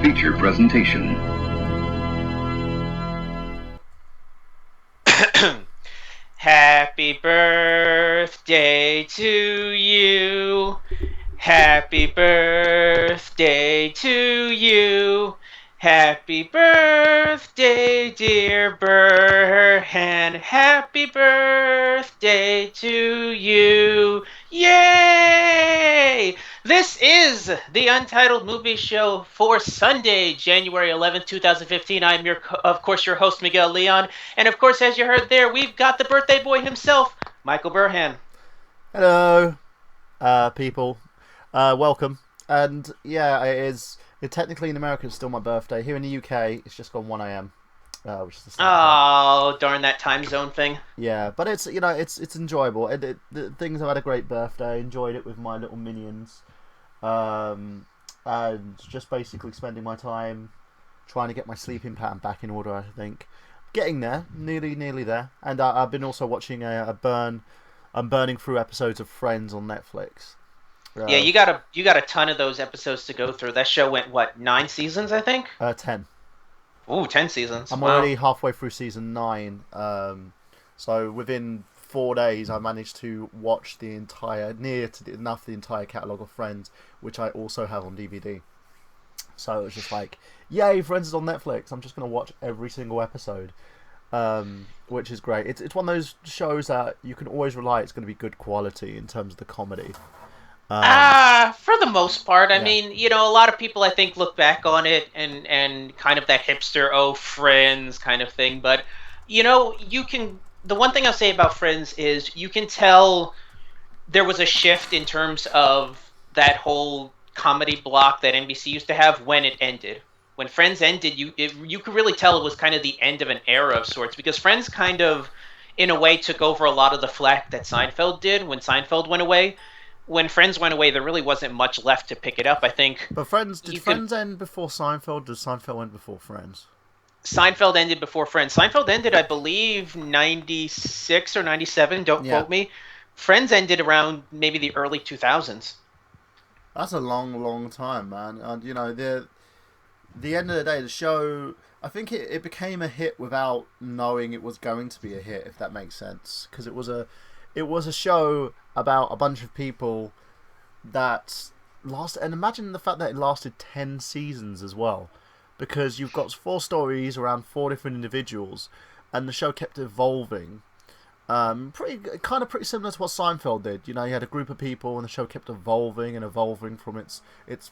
feature presentation. Happy birthday to you. Happy birthday to you. Happy birthday, dear Burhan. Happy birthday to you. Yay! This is the Untitled Movie Show for Sunday, January 11th, 2015. I'm of course, your host, Miguel Leon. And of course, as you heard there, we've got the birthday boy himself, Michael Burhan. Hello, people. Welcome. And yeah, technically in America, it's still my birthday. Here in the UK, it's just gone 1 a.m., which is the sad part. Oh, darn that time zone thing. Yeah, but it's enjoyable. The things I've had a great birthday. Enjoyed it with my little minions, and just basically spending my time trying to get my sleeping pattern back in order. I think getting there, nearly there. And I've been also watching I'm burning through episodes of Friends on Netflix. Yeah, you got a ton of those episodes to go through. That show went what, 9 seasons, I think. 10. Ooh, 10 seasons. I'm Wow. already halfway through season 9. So within 4 days, I managed to watch the entire catalogue of Friends, which I also have on DVD. So it was just like, yay, Friends is on Netflix. I'm just gonna watch every single episode, which is great. It's one of those shows that you can always rely it's going to be good quality in terms of the comedy. For the most part. I Yeah. mean, a lot of people I think look back on it and kind of that hipster, oh, Friends kind of thing. But you can. The one thing I'll say about Friends is you can tell there was a shift in terms of that whole comedy block that NBC used to have when it ended. When Friends ended, you could really tell it was kind of the end of an era of sorts because Friends kind of, in a way, took over a lot of the flack that Seinfeld did when Seinfeld went away. When Friends went away, there really wasn't much left to pick it up. I think But did Friends end before Seinfeld? Did Seinfeld end before Friends? Seinfeld ended before Friends. Seinfeld ended, I believe, 96 or 97. Don't Yeah. quote me. Friends ended around maybe the early 2000s. That's a long time, man. And the end of the day, the show, I think it became a hit without knowing it was going to be a hit, if that makes sense. Because it was a show about a bunch of people that lasted, and imagine the fact that it lasted 10 seasons as well. Because you've got 4 stories around 4 different individuals, and the show kept evolving. Pretty similar to what Seinfeld did. You had a group of people, and the show kept evolving from its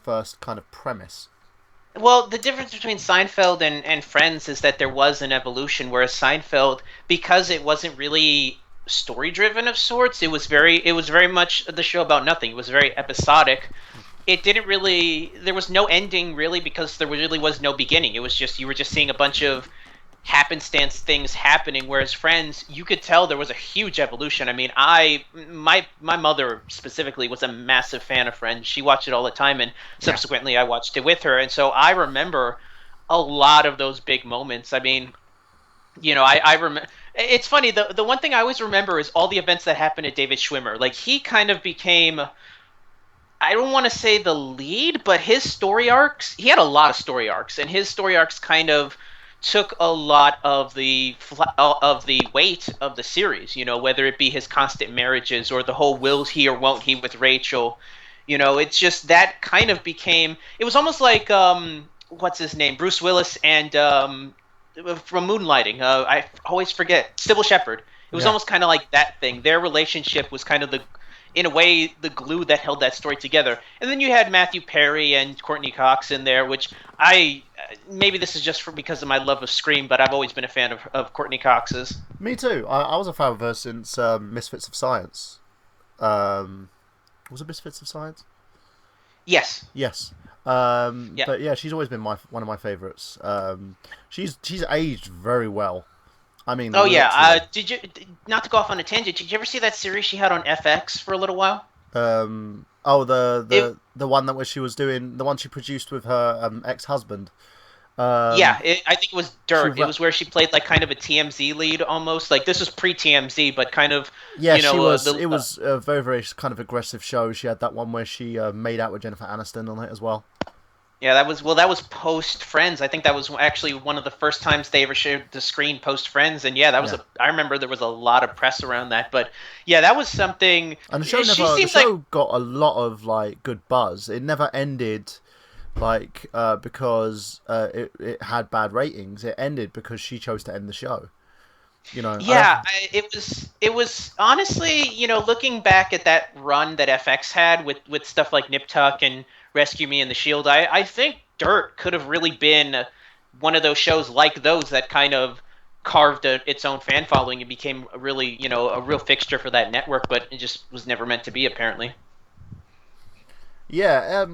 first kind of premise. Well, the difference between Seinfeld and Friends is that there was an evolution, whereas Seinfeld, because it wasn't really story driven of sorts, it was very much the show about nothing. It was very episodic. It didn't really there was no ending really because there really was no beginning. It was just you were just seeing a bunch of happenstance things happening, whereas Friends, you could tell there was a huge evolution. I mean, my mother specifically was a massive fan of Friends. She watched it all the time, and subsequently I watched it with her, and so I remember a lot of those big moments. I mean, I remember. It's funny. The one thing I always remember is all the events that happened to David Schwimmer. Like he kind of became, I don't want to say the lead, but his story arcs. He had a lot of story arcs, and his story arcs kind of took a lot of the weight of the series. Whether it be his constant marriages or the whole will he or won't he with Rachel. It's just that kind of became. It was almost like what's his name, Bruce Willis and from Moonlighting. I always forget Sybil Shepherd. It was Yeah. almost kind of like that thing. Their relationship was kind of in a way, the glue that held that story together. And then you had Matthew Perry and Courtney Cox in there, which maybe this is just because of my love of Scream, but I've always been a fan of Courtney Cox's. Me too. I was a fan of her since Misfits of Science. Was it Misfits of Science? Yes. Yes. Yeah. But yeah, she's always been one of my favorites. She's aged very well. I mean, Oh yeah. literally. Not to go off on a tangent? Did you ever see that series she had on FX for a little while? The one that she was doing, the one she produced with her ex-husband. Yeah, I think it was Dirt. she It was where she played like kind of a TMZ lead almost. Like this was pre-TMZ, but kind of. Yeah, It it was a very, very kind of aggressive show. She had that one where she made out with Jennifer Aniston on it as well. Yeah, that was post Friends. I think that was actually one of the first times they ever shared the screen post Friends, and yeah, that was Yeah. a. I remember there was a lot of press around that, but yeah, that was something. And She the seemed like show got a lot of like good buzz. It never ended like because it had bad ratings. It ended because she chose to end the show. You know, I don't. yeah, it was honestly, looking back at that run that FX had with stuff like Nip Tuck and Rescue Me and the Shield, I think Dirt could have really been one of those shows like those that kind of carved its own fan following and became really, a real fixture for that network, but it just was never meant to be apparently. Yeah,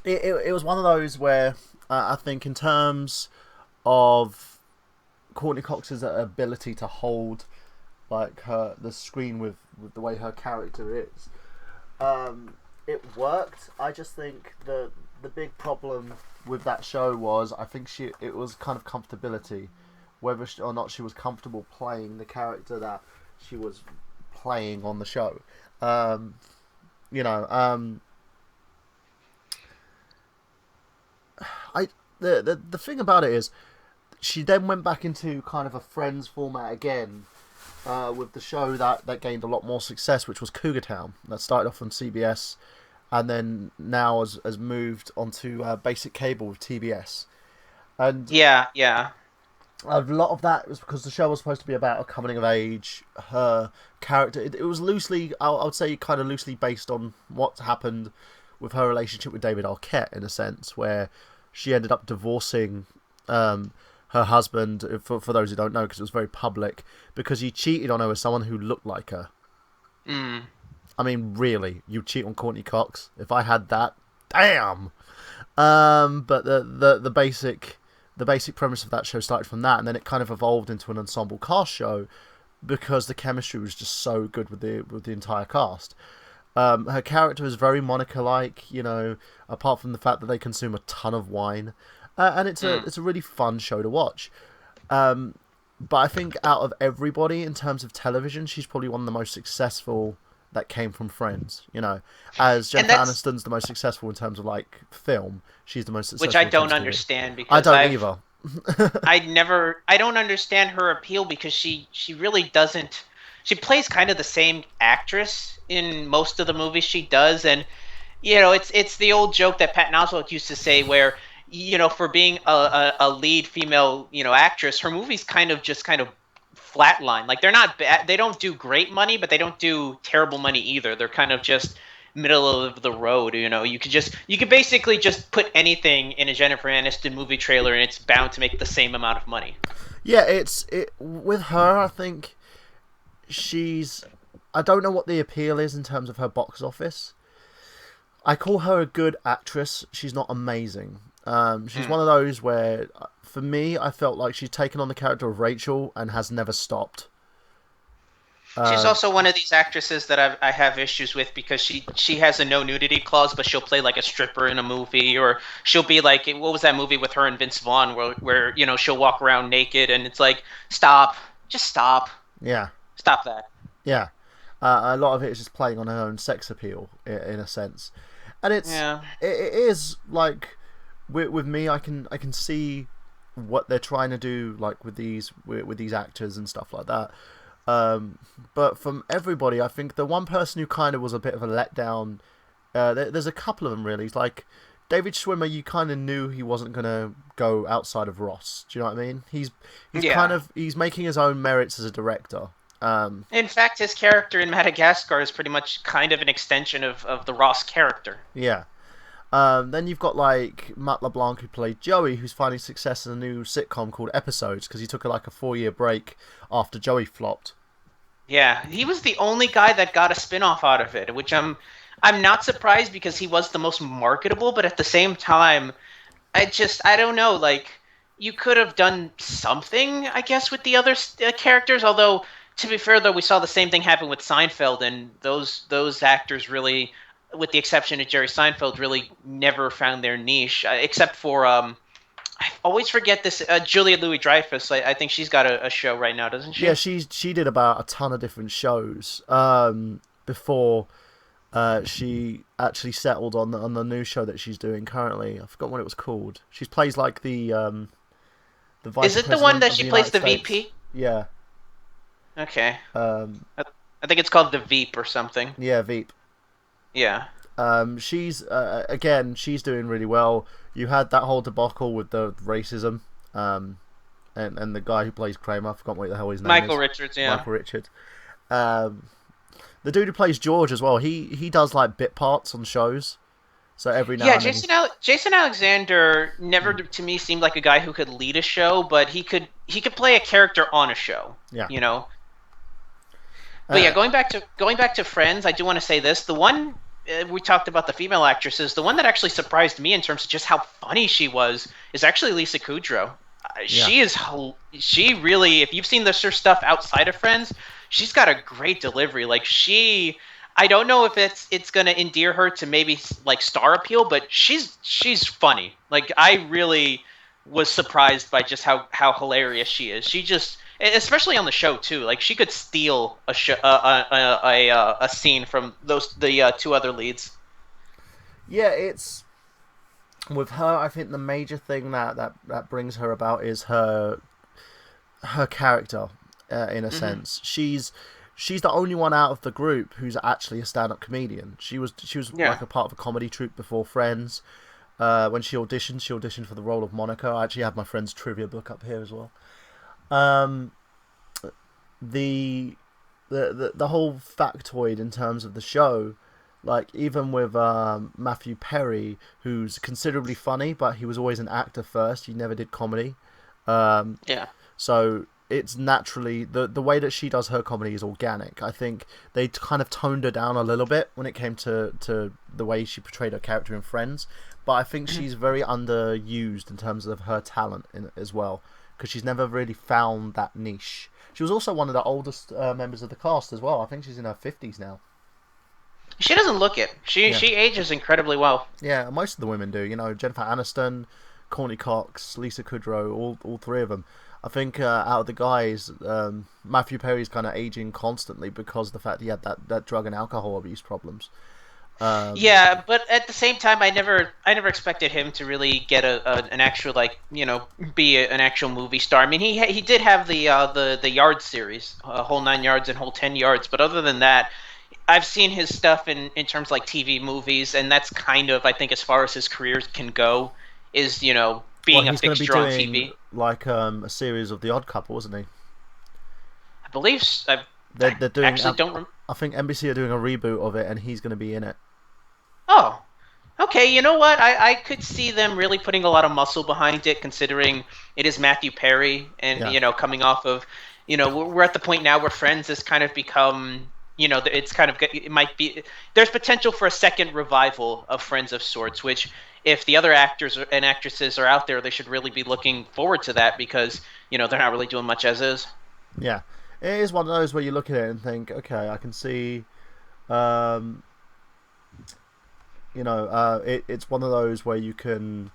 it was one of those where I think in terms of Courtney Cox's ability to hold like the screen with the way her character is, it worked. I just think the big problem with that show was I think it was kind of comfortability, whether or not she was comfortable playing the character that she was playing on the show. Um, you know, I the thing about it is she then went back into kind of a Friends format again with the show that gained a lot more success, which was Cougar Town. That started off on CBS and then now has moved onto basic cable with TBS. And Yeah, yeah. a lot of that was because the show was supposed to be about her coming of age, her character. It was loosely, I would say, kind of loosely based on what happened with her relationship with David Arquette, in a sense, where she ended up divorcing her husband, for those who don't know, because it was very public, because he cheated on her with someone who looked like her. Mm. I mean, really, you cheat on Courtney Cox? If I had that, damn. But the basic premise of that show started from that, and then it kind of evolved into an ensemble cast show because the chemistry was just so good with the entire cast. Her character is very Monica-like, apart from the fact that they consume a ton of wine, and Mm. it's a really fun show to watch. Um, but I think out of everybody in terms of television, she's probably one of the most successful that came from Friends. As And Jennifer that's Aniston's the most successful in terms of like film, she's the most which I successful in don't terms of TV. understand I because don't either. I don't understand her appeal because she really doesn't she plays kind of the same actress in most of the movies she does, and it's the old joke that Patton Oswalt used to say where for being a lead female actress, her movies kind of flatline. Like they're not bad, they don't do great money, but they don't do terrible money either. They're kind of just middle of the road. You could basically just put anything in a Jennifer Aniston movie trailer and it's bound to make the same amount of money. Yeah, it with her. I think she's. I don't know what the appeal is in terms of her box office. I call her a good actress. She's not amazing. She's Mm. one of those where, for me, I felt like she's taken on the character of Rachel and has never stopped. She's Um, also one of these actresses that I have issues with because she has a no nudity clause, but she'll play like a stripper in a movie, or she'll be like, what was that movie with her and Vince Vaughn where she'll walk around naked, and it's like, stop, just stop, yeah, stop that. yeah. A lot of it is just playing on her own sex appeal, in a sense, and Yeah. it is like with me, I can see what they're trying to do, like with these actors and stuff like that. Um, but from everybody, I think the one person who kind of was a bit of a letdown. There's a couple of them really. Like David Schwimmer, you kind of knew he wasn't gonna go outside of Ross. Do you know what I mean? Yeah. He's making his own merits as a director. Um, In fact, his character in Madagascar is pretty much kind of an extension of the Ross character. yeah. Then you've got like Matt LeBlanc who played Joey, who's finding success in a new sitcom called Episodes because he took like a 4 year break after Joey flopped. Yeah, he was the only guy that got a spin-off out of it, which I'm not surprised because he was the most marketable, but at the same time, I don't know, like you could have done something, I guess, with the other characters. Although to be fair, though, we saw the same thing happen with Seinfeld, and those actors really, with the exception of Jerry Seinfeld, really never found their niche, except for I always forget this Julia Louis Dreyfus. I think she's got a show right now, doesn't Yeah, she? she did about a ton of different shows before she actually settled on the new show that she's doing currently. I forgot what it was called. She plays like the Is vice it the one president that of the she plays United the States. VP? Yeah, Okay. um, I think it's called the Veep or something. yeah, Veep. Yeah. She's again, she's doing really well. You had that whole debacle with the racism, um, and the guy who plays Kramer. I forgot what the hell his name Michael is. Richards, yeah. Michael Richards. Um, the dude who plays George as well. He does like bit parts on shows. So every now Yeah, and then Jason Alexander never mm, to me seemed like a guy who could lead a show, but he could play a character on a show, yeah. you know. But yeah, Uh, going back to Friends, I do want to say this: the one we talked about the female actresses, the one that actually surprised me in terms of just how funny she was is actually Lisa Kudrow. yeah. She really, if you've seen her stuff outside of Friends, she's got a great delivery. Like I don't know if it's gonna endear her to maybe like star appeal, but she's funny. Like I really was surprised by just how hilarious she is. She just, especially on the show too. Like she could steal a scene from those the two other leads. Yeah, it's with her. I think the major thing that brings her about is her character. In a Hmm. sense, she's the only one out of the group who's actually a stand-up comedian. She was Yeah. like a part of a comedy troupe before Friends. When she auditioned for the role of Monica. I actually have my friend's trivia book up here as well. Um, the the whole factoid in terms of the show, like even with Matthew Perry, who's considerably funny, but he was always an actor first. He never did comedy. Um, Yeah. so it's naturally the way that she does her comedy is organic. I think they kind of toned her down a little bit when it came to the way she portrayed her character in Friends, but I think she's very underused in terms of her talent as well, because she's never really found that niche. She was also one of the oldest members of the cast as well. I think she's in her 50s now. She doesn't look it. She Yeah, she ages incredibly well. yeah. Most of the women do. You know, Jennifer Aniston, Courtney Cox, Lisa Kudrow, all three of them. I think out of the guys, Matthew Perry's kind of aging constantly because of the fact he had that drug and alcohol abuse problems. Um, Yeah, but at the same time, I never expected him to really get an actual like be an actual movie star. I mean, he did have the Yard series, whole 9 yards and whole 10 yards. But other than that, I've seen his stuff in terms of like TV movies, and that's kind of I think as far as his career can go is well, being a he's going to be fixture on doing TV. like a series of The Odd Couple, isn't he? I believe They're I they're doing. actually don't. I think NBC are doing a reboot of it, and he's going to be in it. Oh, okay, you know what? I could see them really putting a lot of muscle behind it, considering it is Matthew Perry, and Yeah, coming off of, we're at the point now where Friends has kind of become, it's kind of it might be there's potential for a second revival of Friends of sorts, which if the other actors and actresses are out there, they should really be looking forward to that because they're not really doing much as is. yeah. It is one of those where you look at it and think, okay, I can see. Um, it's one of those where you can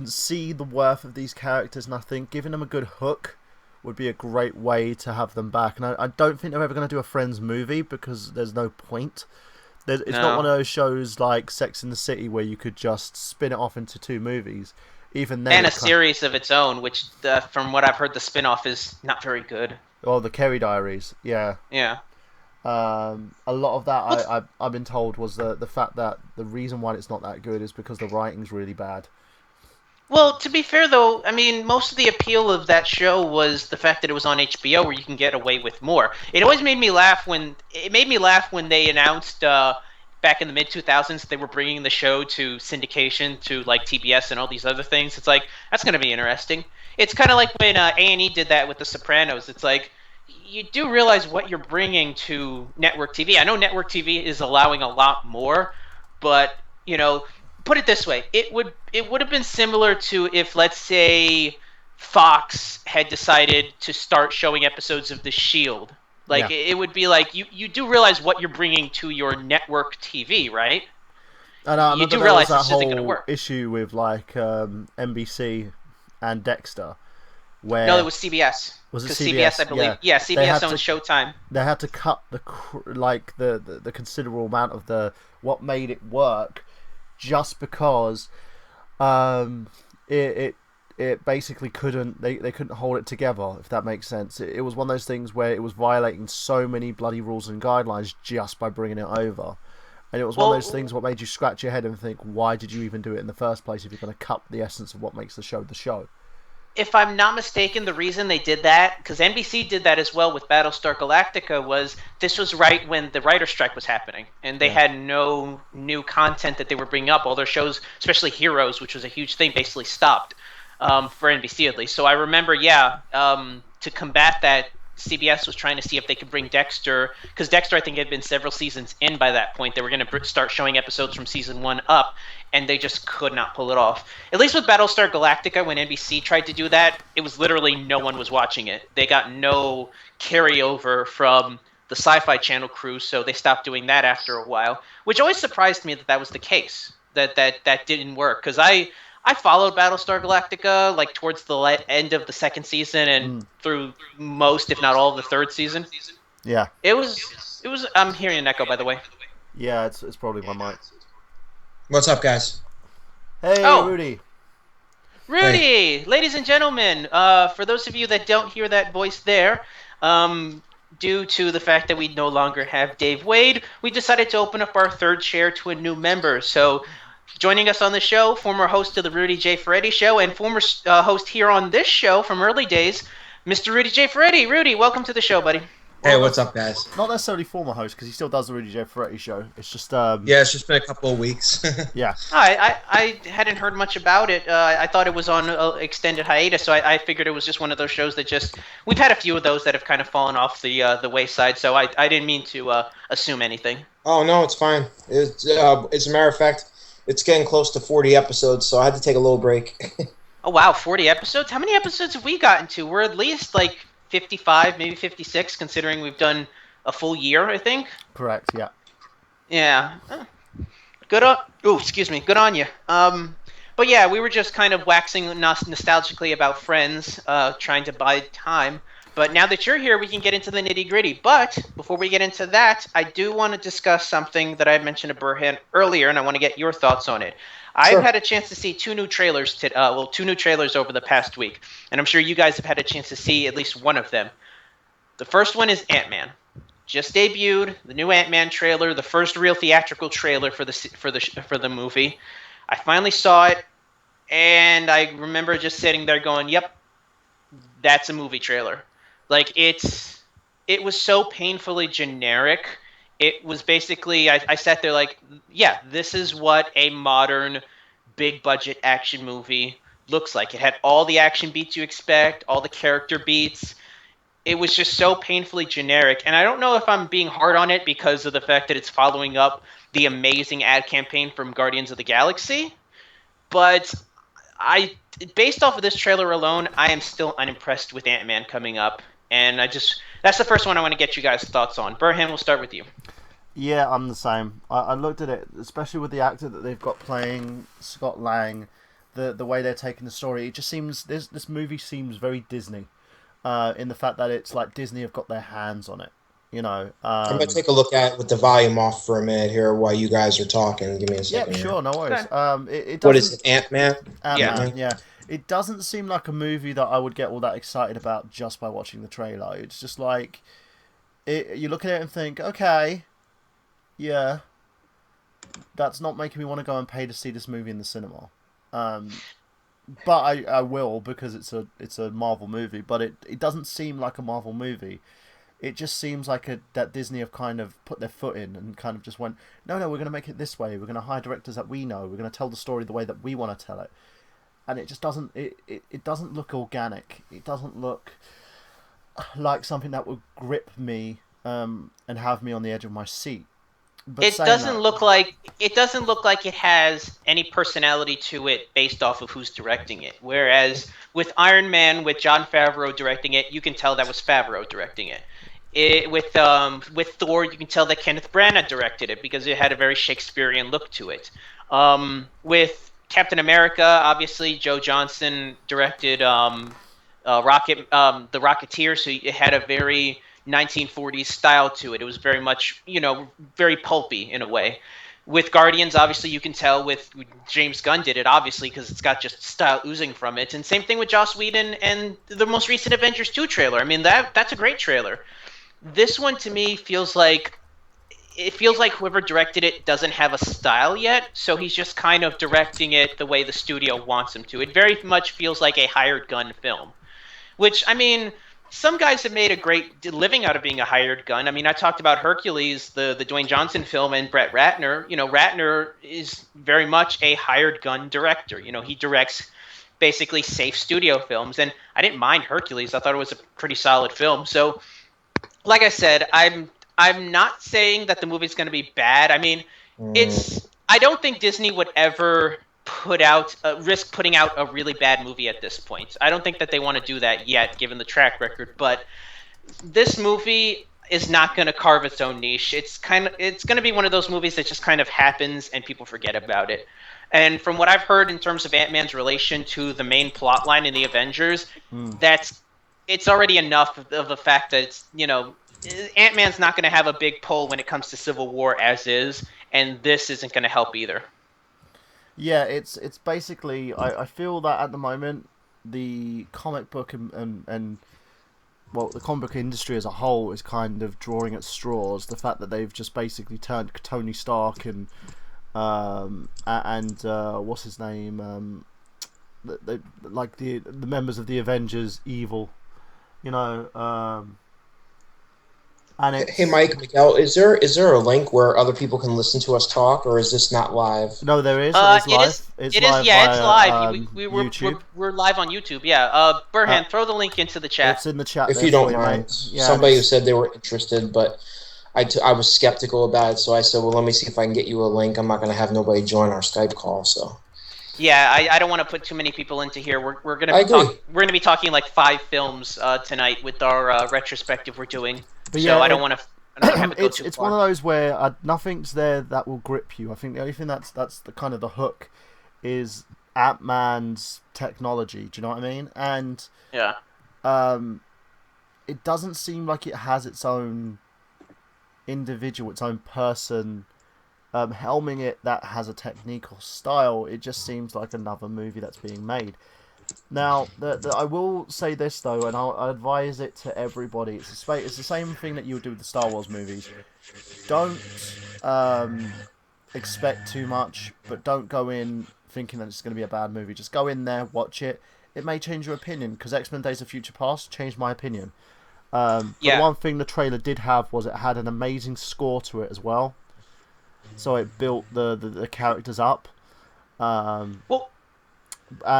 see the worth of these characters, and I think giving them a good hook would be a great way to have them back. And I don't think they're ever going to do a Friends movie because there's no point. It's not No, one of those shows like Sex in the City where you could just spin it off into two movies. Even then, and a it kind series of its own, which from what I've heard, the spinoff is not very good. oh, the Kerry Diaries, yeah. Yeah. A lot of that What's I've been told was the fact that the reason why it's not that good is because the writing's really bad. Well, to be fair though, I mean, most of the appeal of that show was the fact that it was on HBO, where you can get away with more. It made me laugh when they announced back in the mid 2000s they were bringing the show to syndication to like TBS and all these other things. It's like that's going to be interesting. It's kind of like when A&E did that with The Sopranos. It's like you do realize what you're bringing to network TV. I know network TV is allowing a lot more, but you know put it this way, it would have been similar to if, let's say, Fox had decided to start showing episodes of The Shield. Like Yeah. it would be like you do realize what you're bringing to your network TV, right? And I You remember do there was realize that this isn't going to whole work. issue with like NBC and Dexter, No, it where was CBS. was it Because CBS, I CBS? believe, Yeah, yeah, they CBS had owns to Showtime. cut the considerable amount of the what made it work just because um, it it basically couldn't they couldn't hold it together, if that makes sense. It was one of those things where it was violating so many bloody rules and guidelines just by bringing it over. And it was one of those Well, things what made you scratch your head and think, why did you even do it in the first place if you're going to cut the essence of what makes the show the show? if I'm not mistaken, the reason they did that, because NBC did that as well with Battlestar Galactica, was this was right when the writer strike was happening, and they Yeah. had no new content that they were bringing up. All their shows, especially Heroes, which was a huge thing, basically stopped for NBC at least. So I remember, yeah, to combat that, CBS was trying to see if they could bring Dexter, because Dexter, I think, had been several seasons in by that point. They were going to start showing episodes from season one up, and they just could not pull it off. At least with Battlestar Galactica, when NBC tried to do that, it was literally no one was watching it. They got no carryover from the Sci-Fi Channel crew, so they stopped doing that after a while, which always surprised me that that was the case. That didn't work because I followed Battlestar Galactica like towards the end of the second season and Mm. through most, if not all, of the third season. Yeah. It was. I'm hearing an echo, by the way. Yeah, it's probably my mic. What's up, guys? Hey, Oh, Rudy. Hey. Rudy, ladies and gentlemen, for those of you that don't hear that voice there, um, due to the fact that we no longer have Dave Wade, we decided to open up our third chair to a new member. So, joining us on the show, former host of the Rudy J. Ferretti Show and former host here on this show from early days, Mr. Rudy J. Ferretti. Rudy, welcome to the show, buddy. Hey, Well, what's up, guys? not necessarily former host because he still does the Rudy J. Ferretti show. It's just Yeah, it's just been a couple of weeks. yeah, I hadn't heard much about it. I thought it was on extended hiatus, so I figured it was just one of those shows that just we've had a few of those that have kind of fallen off the wayside. So I didn't mean to assume anything. Oh no, it's fine. As a matter of fact, it's getting close to 40 episodes, so I had to take a little break. Oh wow, 40 episodes. How many episodes have we gotten to? We're at least like 55, maybe 56, considering we've done a full year. I think. correct. Yeah. Yeah. Good on. Oh, excuse me. Good on you. But yeah, we were just kind of waxing nostalgically about Friends, trying to buy time. But now that you're here, we can get into the nitty gritty. But before we get into that, I do want to discuss something that I mentioned to Burhan earlier, and I want to get your thoughts on it. I've Sure. had a chance to see two new trailers over the past week, and I'm sure you guys have had a chance to see at least one of them. The first one is Ant-Man. Just debuted the new Ant-Man trailer, the first real theatrical trailer for the movie. I finally saw it, and I remember just sitting there going, "Yep, that's a movie trailer." Like it was so painfully generic. It was basically I sat there like, yeah, this is what a modern big budget action movie looks like. It had all the action beats you expect, all the character beats. It was just so painfully generic. And I don't know if I'm being hard on it because of the fact that it's following up the amazing ad campaign from Guardians of the Galaxy, but I based off of this trailer alone, I am still unimpressed with Ant-Man coming up. And that's the first one I want to get you guys' thoughts on. Burhan, we'll start with you. Yeah, I'm the same. I looked at it, especially with the actor that they've got playing Scott Lang, the way they're taking the story. It just seems this movie seems very Disney, in the fact that it's like Disney have got their hands on it. You know. I'm gonna take a look at it with the volume off for a minute here while you guys are talking. Give me a Yep, second here. sure, no worries. Okay. It What is doesn't it, Ant Man? Ant Yeah. Man, Ant-Man? yeah. It doesn't seem like a movie that I would get all that excited about just by watching the trailer. It's just like you look at it and think, okay, yeah, that's not making me want to go and pay to see this movie in the cinema. Um, but I will because it's a Marvel movie. But it doesn't seem like a Marvel movie. It just seems like that Disney have kind of put their foot in and kind of just went, no, we're going to make it this way. We're going to hire directors that we know. We're going to tell the story the way that we want to tell it. And it just doesn't it doesn't look organic. It doesn't look like something that would grip me and have me on the edge of my seat. But It saying doesn't that, look like it doesn't look like it has any personality to it based off of who's directing it. Whereas with Iron Man, with John Favreau directing it, you can tell that was Favreau directing it. With Thor, you can tell that Kenneth Branagh directed it because it had a very Shakespearean look to it. With Captain America, obviously Joe Johnston directed The Rocketeer, so it had a very 1940s style to it. It was very much, very pulpy in a way. With Guardians, obviously, you can tell with James Gunn did it, obviously, because it's got just style oozing from it. And same thing with Joss Whedon and the most recent Avengers 2 trailer. I mean, that's a great trailer. This one to me feels like whoever directed it doesn't have a style yet, so he's just kind of directing it the way the studio wants him to. It very much feels like a hired gun film, which, I mean, some guys have made a great living out of being a hired gun. I mean, I talked about Hercules, the Dwayne Johnson film, and Brett Ratner. Ratner is very much a hired gun director. He directs basically safe studio films, and I didn't mind Hercules. I thought it was a pretty solid film. So, like I said, I'm not saying that the movie's going to be bad. I mean, I don't think Disney would ever risk putting out a really bad movie at this point. I don't think that they want to do that yet, given the track record. But this movie is not going to carve its own niche. It's going to be one of those movies that just kind of happens and people forget about it. And from what I've heard in terms of Ant-Man's relation to the main plot line in the Avengers, it's already enough of the fact that it's, Ant-Man's not going to have a big pull when it comes to Civil War as is, and this isn't going to help either. Yeah, it's basically, I feel that at the moment the comic book and well, the comic book industry as a whole is kind of drawing at straws. The fact that they've just basically turned Tony Stark and what's his name, the members of the Avengers evil, and Hey, Mike, Miguel, is there a link where other people can listen to us talk, or is this not live? No, there is. It is live. It is. Yeah, it's live. YouTube. We're live on YouTube. Yeah. Burhan, throw the link into the chat. It's in the chat. If you don't mind. Yeah, somebody who said they were interested, but I was skeptical about it, so I said, well, let me see if I can get you a link. I'm not going to have nobody join our Skype call, so. Yeah, I don't want to put too many people into here. We're gonna be talking like 5 films tonight with our retrospective we're doing. But so I don't want to have it go too far. It's one of those where nothing's there that will grip you. I think the only thing that's the kind of the hook is Ant-Man's technology. Do you know what I mean? And yeah, it doesn't seem like it has its own individual, its own person. Helming it that has a technical style. It just seems like another movie that's being made. Now, I will say this though, and I'll advise it to everybody. It's the same thing that you would do with the Star Wars movies. Don't expect too much, but don't go in thinking that it's going to be a bad movie. Just go in there, watch it. It may change your opinion, because X-Men Days of Future Past changed my opinion. The one thing the trailer did have was it had an amazing score to it as well. So it built the characters up. Well,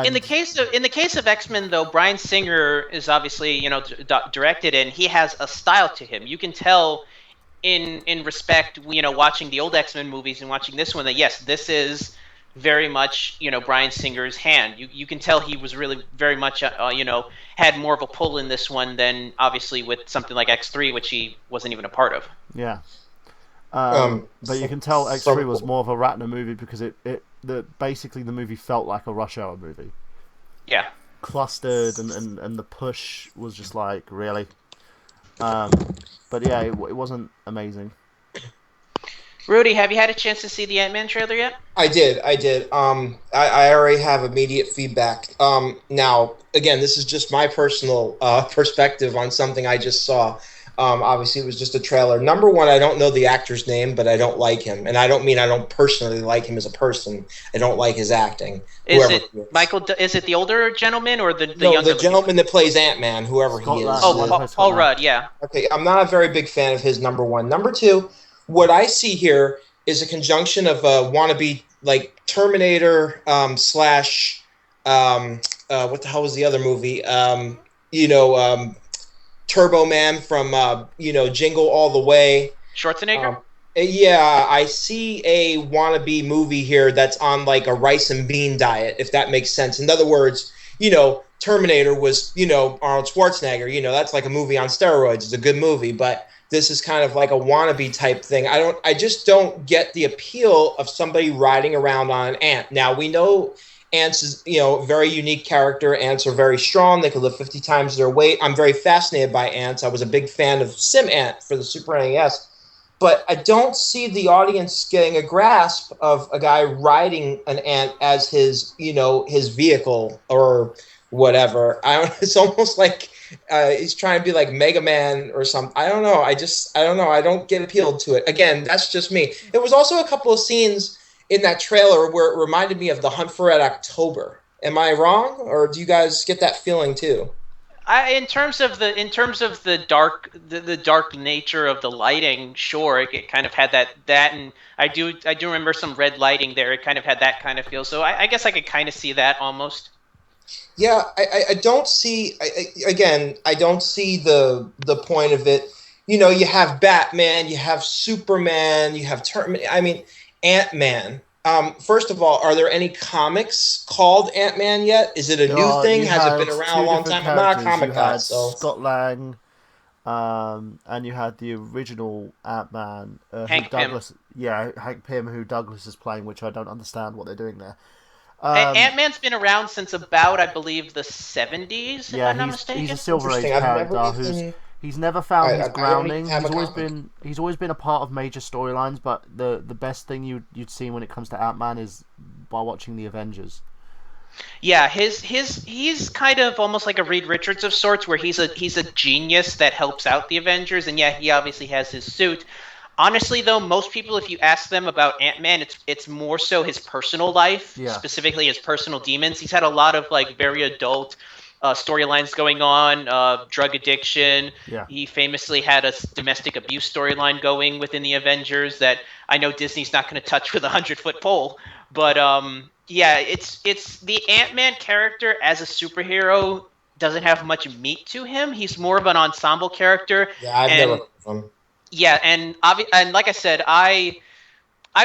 in the case of X-Men though, Bryan Singer is obviously directed, and he has a style to him. You can tell in respect, watching the old X-Men movies and watching this one, that yes, this is very much Bryan Singer's hand. You can tell he was really very much had more of a pull in this one than obviously with something like X3, which he wasn't even a part of. Yeah. But you can tell X3 was more of a Ratner movie because basically the movie felt like a Rush Hour movie. Yeah. Clustered and the push was just like, really? But yeah, it wasn't amazing. Rudy, have you had a chance to see the Ant-Man trailer yet? I did. I already have immediate feedback. Now, again, this is just my personal perspective on something I just saw. Obviously, it was just a trailer. Number one, I don't know the actor's name, but I don't like him. And I don't mean I don't personally like him as a person. I don't like his acting. Is it Michael? Is it the older gentleman or the younger? The gentleman that plays Ant-Man, whoever he is. Oh, Paul Rudd, yeah. Okay, I'm not a very big fan of his, number one. Number two, what I see here is a conjunction of a wannabe, like, Terminator slash, what the hell was the other movie? Turbo Man from Jingle All the Way. Schwarzenegger? Yeah, I see a wannabe movie here that's on like a rice and bean diet, if that makes sense. In other words, Terminator was, Arnold Schwarzenegger. That's like a movie on steroids. It's a good movie, but this is kind of like a wannabe type thing. I just don't get the appeal of somebody riding around on an ant. Now, we know Ants is, very unique character. Ants are very strong. They can lift 50 times their weight. I'm very fascinated by ants. I was a big fan of Sim Ant for the Super NES, but I don't see the audience getting a grasp of a guy riding an ant as his vehicle or whatever. I don't. It's almost like he's trying to be like Mega Man or something. I don't know. I don't know. I don't get appealed to it. Again, that's just me. It was also a couple of scenes in that trailer where it reminded me of The Hunt for Red October. Am I wrong, or do you guys get that feeling too? In terms of the dark nature of the lighting, sure, it kind of had that, and I do remember some red lighting there. It kind of had that kind of feel. So I guess I could kind of see that almost. Yeah, I don't see. Again, I don't see the point of it. You have Batman, you have Superman, you have I mean, Ant Man. First of all, are there any comics called Ant Man yet? Is it a There new are thing? you Has it been had around a two long different time? I'm not a characters. You comic guy, had so Scott Lang, and you had the original Ant Man, who Hank Pym. Douglas, yeah, Hank Pym, who Douglas is playing, which I don't understand what they're doing there. Ant Man's been around since about, I believe, the 70s, if Yeah, I'm not he's a mistaken. Silver Age interesting. I've never character who's even. he's never found his I don't even grounding. have a comic. He's always been a part of major storylines, but the best thing you'd see when it comes to Ant Man is by watching the Avengers. Yeah, he's kind of almost like a Reed Richards of sorts, where he's a genius that helps out the Avengers, and yeah, he obviously has his suit. Honestly, though, most people, if you ask them about Ant Man, it's more so his personal life, Yeah, specifically his personal demons. He's had a lot of like very adult storylines going on, drug addiction. yeah. He famously had a domestic abuse storyline going within the Avengers that I know Disney's not going to touch with a 100-foot pole. But yeah, it's the Ant Man character as a superhero doesn't have much meat to him. He's more of an ensemble character, Yeah, I've never and heard of him. yeah, and like I said, I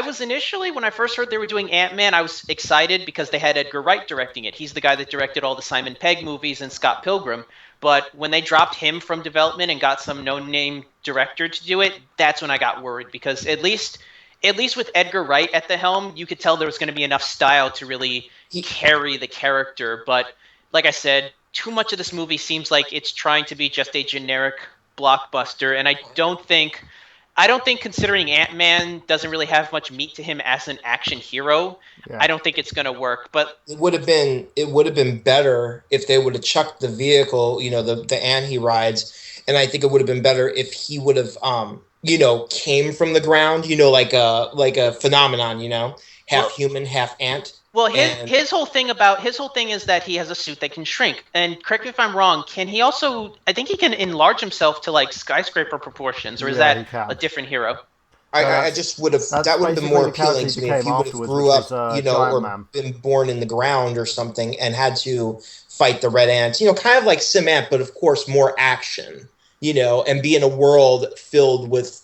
was initially, when I first heard they were doing Ant Man, I was excited because they had Edgar Wright directing it. He's the guy that directed all the Simon Pegg movies and Scott Pilgrim. But when they dropped him from development and got some no-name director to do it, that's when I got worried, because at least with Edgar Wright at the helm, you could tell there was going to be enough style to really He carry the character. But like I said, too much of this movie seems like it's trying to be just a generic blockbuster, and I don't think considering Ant-Man doesn't really have much meat to him as an action hero, Yeah. I don't think it's going to work. But it would have been better if they would have chucked the vehicle, the ant he rides, and I think it would have been better if he would have came from the ground, like a phenomenon, half well, human, half ant, well, his and his whole thing about his whole thing is that he has a suit that can shrink. And correct me if I'm wrong, can he also? I think he can enlarge himself to like skyscraper proportions, or is Yeah, that he a can. different hero? I, No, I just would have that's that would have been basically more the character appealing he to me if became he would have afterwards, grew which is up, Giant or Man. been born in the ground or something and had to fight the red ants, kind of like Sim Ant, but of course more action, and be in a world filled with,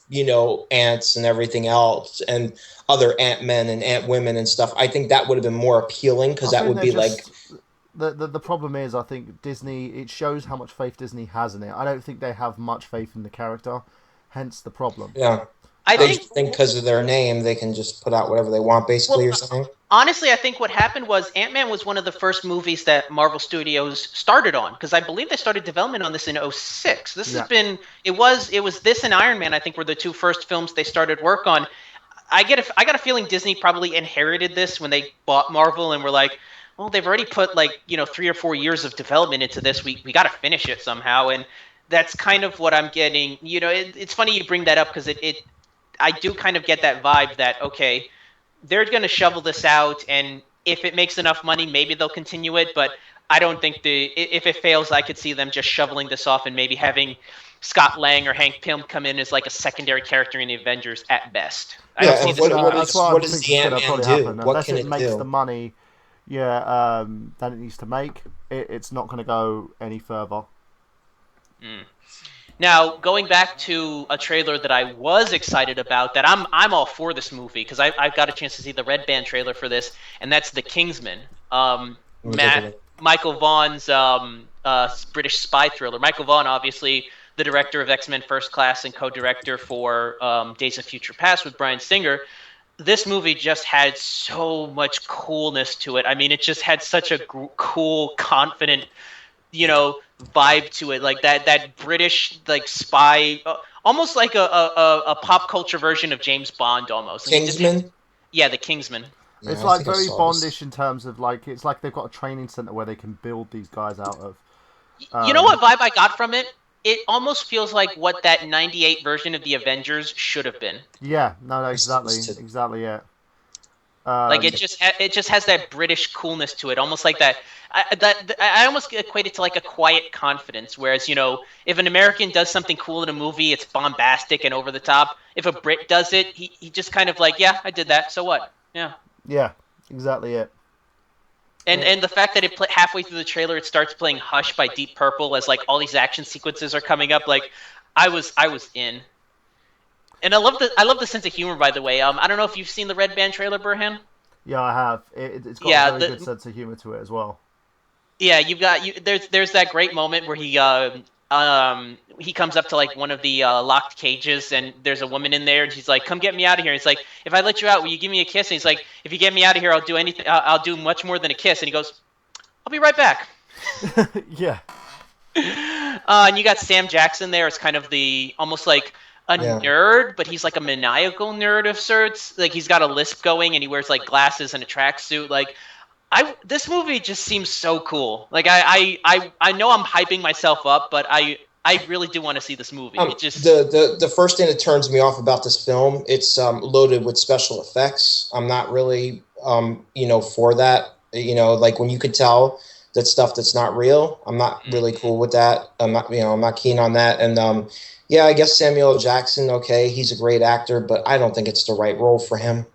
ants and everything else and other ant men and ant women and stuff. I think that would have been more appealing because I that think would they're be like, just the problem is I think Disney it shows how much faith Disney has in it. I don't think they have much faith in the character, hence the problem. yeah, I they think just think because of their name they can just put out whatever they want. Basically, well, you're saying? honestly, I think what happened was Ant-Man was one of the first movies that Marvel Studios started on, because I believe they started development on this in '06. This has Yeah, been it was this and Iron Man, I think, were the two first films they started work on. I got a feeling Disney probably inherited this when they bought Marvel and were like, well, they've already put like 3 or 4 years of development into this. We got to finish it somehow, and that's kind of what I'm getting. It's funny you bring that up, because it I do kind of get that vibe that, okay, they're going to shovel this out, and if it makes enough money, maybe they'll continue it. But I don't think if it fails, I could see them just shoveling this off and maybe having Scott Lang or Hank Pym come in as like a secondary character in the Avengers at best. I don't that's Yeah, see and what this what movie what that's working. is what what I does think the is Ant gonna Man probably do? happen What unless can it it makes the do? money. Yeah, that it needs to make. It's not going to go any further. Mm. Now, going back to a trailer that I was excited about, that I'm all for this movie, because I got a chance to see the Red Band trailer for this, and that's The Kingsman. Let me take a Matt look. Michael Vaughn's British spy thriller. Michael Vaughn, obviously the director of X-Men First Class and co-director for Days of Future Past with Bryan Singer. this movie just had so much coolness to it. I mean, it just had such a cool, confident, vibe to it. Like that British like spy, almost like a pop culture version of James Bond almost. And it just had, Kingsman. yeah, the Kingsman. Yeah, It's I like think I very saw this. Bondish in terms of like it's like they've got a training center where they can build these guys out of. You know Um, what vibe I got from it? It almost feels like what that '98 version of the Avengers should have been. yeah, no, no, I saw this exactly, too. exactly it. Like Um, it just has that British coolness to it, almost like that. I almost equate it to like a quiet confidence. Whereas if an American does something cool in a movie, it's bombastic and over the top. If a Brit does it, he just kind of like, yeah, I did that. So what? Yeah. yeah, exactly it. And the fact that halfway through the trailer it starts playing Hush by Deep Purple as like all these action sequences are coming up, like I was in. And I love the sense of humor, by the way. I don't know if you've seen the Red Band trailer, Burhan. Yeah, I have. It's got a Yeah, very good the sense of humor to it as well. Yeah, you've got you. There's that great moment where he comes up to like one of the locked cages, and there's a woman in there, and she's like, "Come get me out of here." And he's like, "If I let you out, will you give me a kiss?" And he's like, "If you get me out of here, I'll do anything. I'll do much more than a kiss." And he goes, "I'll be right back." Yeah, And you got Sam Jackson there as kind of the almost like a Yeah. nerd, but he's like a maniacal nerd of sorts. Like he's got a lisp going, and he wears like glasses and a tracksuit. Like I this movie just seems so cool. Like I know I'm hyping myself up, but I really do want to see this movie. It just The first thing that turns me off about this film, it's loaded with special effects. I'm not really for that. Like when you could tell that stuff that's not real. I'm not really Mhm. cool with that. I'm not keen on that. And yeah, I guess Samuel L. Jackson. Okay, he's a great actor, but I don't think it's the right role for him.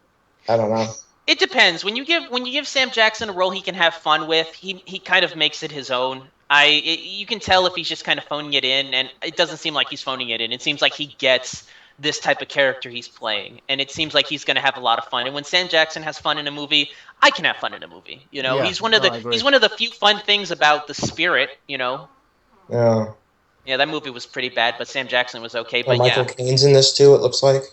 I don't know. It depends. When you give Sam Jackson a role he can have fun with, he kind of makes it his own. You can tell if he's just kind of phoning it in, and it doesn't seem like he's phoning it in. It seems like he gets this type of character he's playing, and it seems like he's going to have a lot of fun. And when Sam Jackson has fun in a movie, I can have fun in a movie. yeah. He's one of No, the I agree. he's one of the few fun things about The Spirit. Yeah. Yeah, that movie was pretty bad, but Sam Jackson was okay. But Michael yeah. Caine's in this too. It looks like.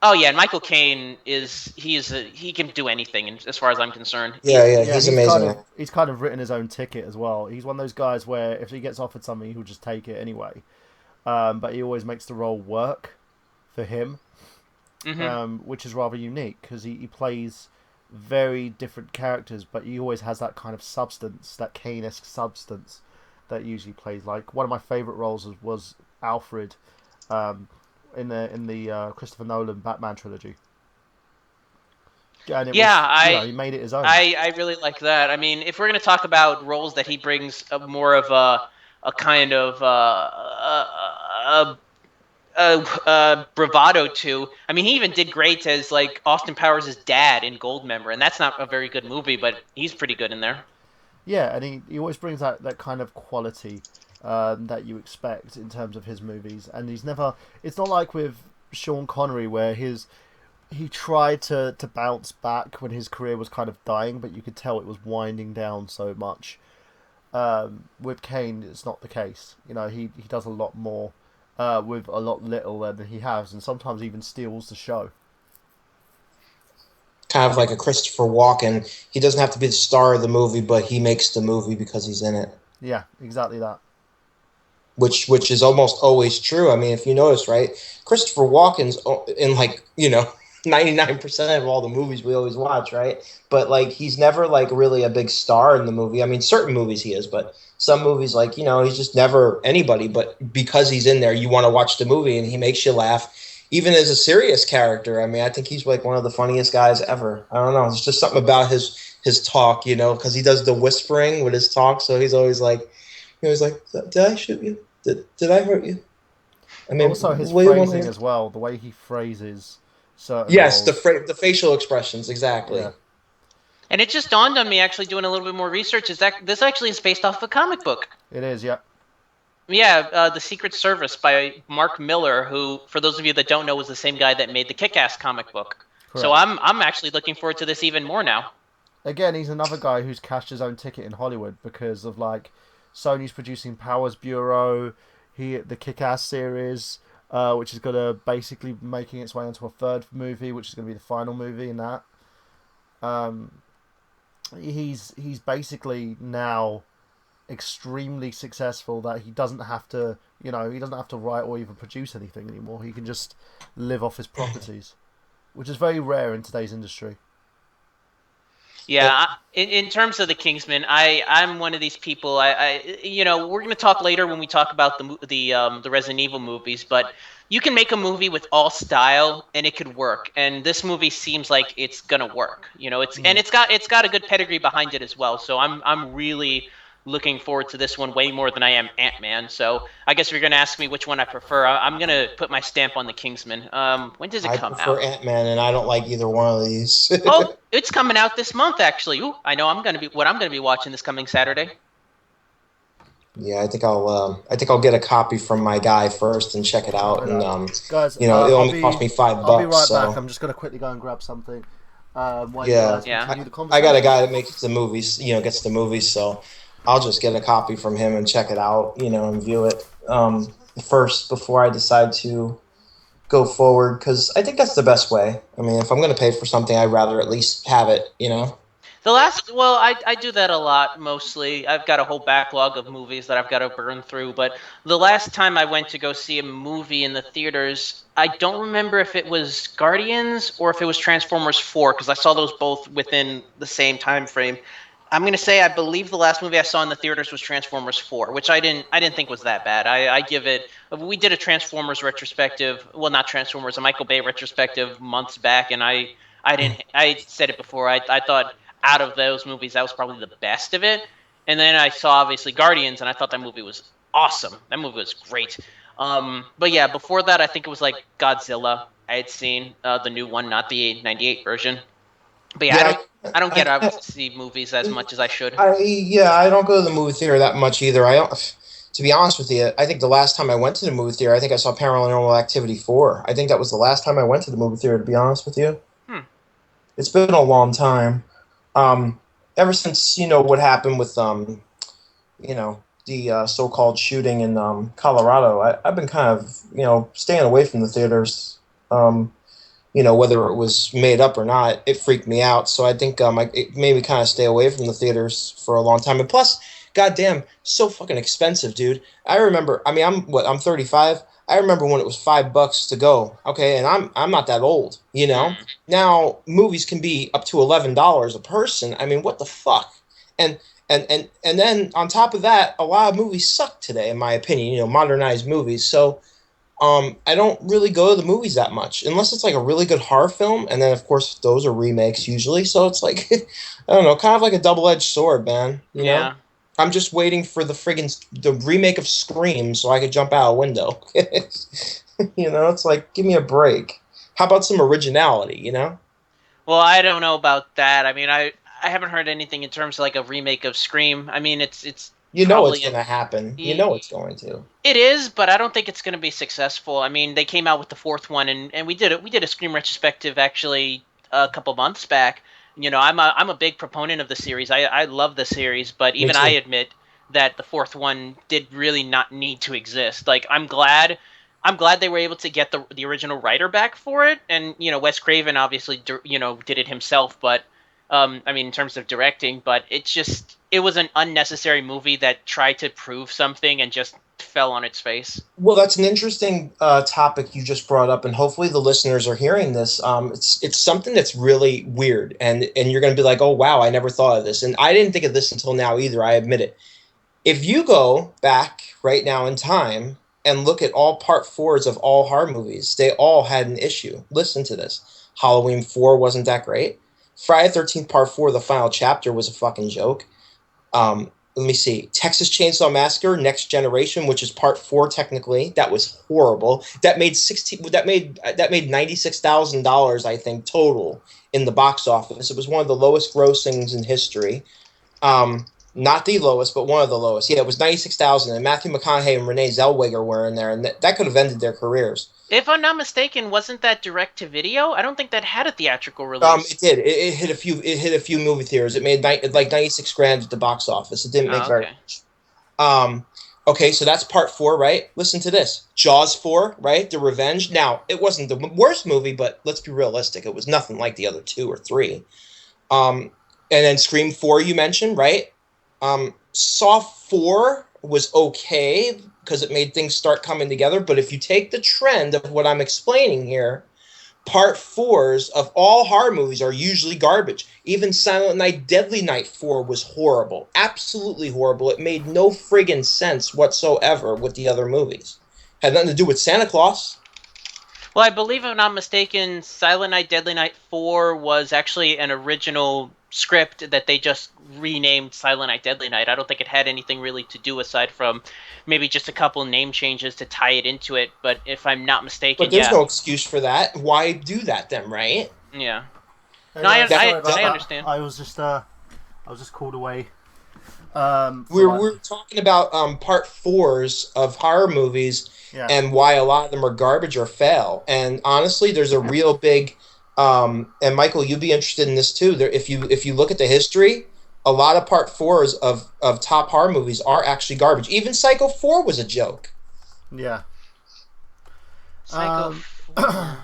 Oh yeah, and Michael Caine he can do anything, as far as I'm concerned. Yeah, yeah, Yeah, he's amazing. he's kind of written his own ticket as well. He's one of those guys where if he gets offered something, he'll just take it anyway. But he always makes the role work for him, Hmm. which is rather unique because he plays very different characters, but he always has that kind of substance, that Kane-esque substance that usually plays. Like one of my favorite roles was Alfred um, in the Christopher Nolan Batman trilogy, and it Yeah, was I he made it his own. I I really like that. I mean, if we're gonna talk about roles that he brings more of a kind of bravado to, I mean, he even did great as like Austin Powers' dad in Goldmember, and that's not a very good movie, but he's pretty good in there. Yeah, and he always brings out that kind of quality that you expect in terms of his movies, and he's never. It's not like with Sean Connery where he tried to bounce back when his career was kind of dying, but you could tell it was winding down so much. With Kane, it's not the case. He does a lot more with a lot little than he has, and sometimes even steals the show. Kind of like a Christopher Walken. He doesn't have to be the star of the movie, but he makes the movie because he's in it. Yeah, exactly that. Which is almost always true. I mean, if you notice, right, Christopher Walken's in like 99% of all the movies we always watch, right? But like he's never like really a big star in the movie. I mean, certain movies he is, but some movies like he's just never anybody. But because he's in there, you want to watch the movie, and he makes you laugh. Even as a serious character, I mean, I think he's like one of the funniest guys ever. I don't know. It's just something about his talk, because he does the whispering with his talk, so he's always like, "Did I shoot you? Did I hurt you? I mean, Also, his what do you want phrasing me?" as well, the way he phrases certain Yes, roles. the facial expressions Yeah, exactly. And it just dawned on me actually doing a little bit more research is that this actually is based off of a comic book. it is. Yeah, Yeah, The Secret Service by Mark Miller, who, for those of you that don't know, was the same guy that made the Kick-Ass comic book. So correct. I'm actually looking forward to this even more now. Again, he's another guy who's cashed his own ticket in Hollywood because of like Sony's producing Powers Bureau, the Kick-Ass series. which is gonna basically making its way into a third movie, which is gonna be the final movie in that. Um, he's basically now extremely successful that he doesn't have to, he doesn't have to write or even produce anything anymore. He can just live off his properties, which is very rare in today's industry. Yeah, in terms of the Kingsman, I'm one of these people. We're going to talk later when we talk about the Resident Evil movies, but you can make a movie with all style and it could work. And this movie seems like it's going to work. It's got a good pedigree behind it as well. So I'm really looking forward to this one way more than I am Ant-Man. So I guess if you're going to ask me which one I prefer, I'm going to put my stamp on the Kingsman. When does it I come prefer out? Ant-Man, and I don't like either one of these. Oh, it's coming out this month, actually. Ooh, I know I'm gonna be watching this coming Saturday. Yeah, I think I'll get a copy from my guy first and check it out, Copy and that, guys. it only cost me five I'll be bucks, right back. so I'm just gonna quickly go and grab something. While you yeah. guys Yeah. continue the I got a conversation. guy that makes the movies, gets the movies, so I'll just get a copy from him and check it out, and view it first before I decide to go forward, because I think that's the best way. I mean, if I'm going to pay for something, I'd rather at least have it. Well, I do that a lot mostly. I've got a whole backlog of movies that I've got to burn through. But the last time I went to go see a movie in the theaters, I don't remember if it was Guardians or if it was Transformers 4, because I saw those both within the same time frame. I'm gonna say I believe the last movie I saw in the theaters was Transformers 4, which I didn't think was that bad. I give it. We did a Transformers retrospective. Well, not Transformers, a Michael Bay retrospective months back, and I didn't. I said it before. I thought out of those movies, that was probably the best of it. And then I saw obviously Guardians, and I thought that movie was awesome. That movie was great. But yeah, before that, I think it was like Godzilla. I had seen the new one, not the '98 version. But yeah, Yeah, I don't I, get out I, to see movies as much as I should. I don't go to the movie theater that much either. I don't. To be honest with you, I think the last time I went to the movie theater, I think I saw Paranormal Activity 4. I think that was the last time I went to the movie theater. To be honest with you, Hmm. it's been a long time. Um, Ever since what happened with the so-called shooting in Colorado, I've been kind of staying away from the theaters. Um, whether it was made up or not, it freaked me out. So I think it made me kind of stay away from the theaters for a long time. And plus, goddamn, so fucking expensive, dude. I remember. I mean, I'm 35. I remember when it was $5 to go. Okay, and I'm not that old. Hmm. Now movies can be up to $11 a person. I mean, what the fuck? And and then on top of that, a lot of movies suck today, in my opinion. Modernized movies. So I don't really go to the movies that much unless it's like a really good horror film, and then of course those are remakes usually. So it's like I don't know, kind of like a double-edged sword, man. Yeah. I'm just waiting for the remake of Scream so I could jump out a window. It's like give me a break. How about some originality? Well, I don't know about that. I mean, I haven't heard anything in terms of like a remake of Scream. I mean, it's You know it's probably gonna happen. You know it's going to. it is, but I don't think it's going to be successful. I mean, they came out with the fourth one, and we did a Scream retrospective actually a couple months back. I'm a big proponent of the series. I love the series, but Me even I too. admit that the fourth one did really not need to exist. Like I'm glad they were able to get the original writer back for it, and Wes Craven obviously did it himself, but I mean in terms of directing, but it was an unnecessary movie that tried to prove something and just fell on its face. Well, that's an interesting topic you just brought up, and hopefully the listeners are hearing this. It's something that's really weird, and you're going to be like, "Oh wow, I never thought of this," and I didn't think of this until now either. I admit it. If you go back right now in time and look at all part fours of all horror movies, they all had an issue. Listen to this: Halloween 4 wasn't that great. Friday 13th Part 4, the final chapter, was a fucking joke. Let me see. Texas Chainsaw Massacre: Next Generation, which is part 4 technically, that was horrible. That made 16. That made $96,000, I think, total in the box office. It was one of the lowest grossings in history. Not the lowest, but one of the lowest. Yeah, it was 96,000, and Matthew McConaughey and Renee Zellweger were in there, and that could have ended their careers. If I'm not mistaken, wasn't that direct to video? I don't think that had a theatrical release. It did. It hit a few. It hit a few movie theaters. It made like 96 grand at the box office. It didn't make Oh, very okay. much. Um, Okay, so that's part four, right? Listen to this. Jaws 4, right? The Revenge. Now, it wasn't the worst movie, but let's be realistic. It was nothing like the other two or three. Um, and then Scream 4, you mentioned, right? Saw 4 was okay because it made things start coming together. But if you take the trend of what I'm explaining here, part fours of all horror movies are usually garbage. Even Silent Night, Deadly Night 4 was horrible. Absolutely horrible. It made no friggin' sense whatsoever with the other movies. Had nothing to do with Santa Claus. Well, I believe, if I'm not mistaken, Silent Night, Deadly Night 4 was actually an original script that they just renamed Silent Night, Deadly Night. I don't think it had anything really to do aside from maybe just a couple name changes to tie it into it. But if I'm not But mistaken, there's yeah, no excuse for that. Why do that then, right? yeah. Hey No, guys, That, sorry about I that that. understand. I was just called away. For we're talking about part fours of horror movies yeah, and why a lot of them are garbage or fail. And honestly, there's a real big and Michael, you'd be interested in this too. There, if you look at the history, a lot of part fours of top horror movies are actually garbage. Even Psycho 4 was a joke. yeah. Psycho Um, 4.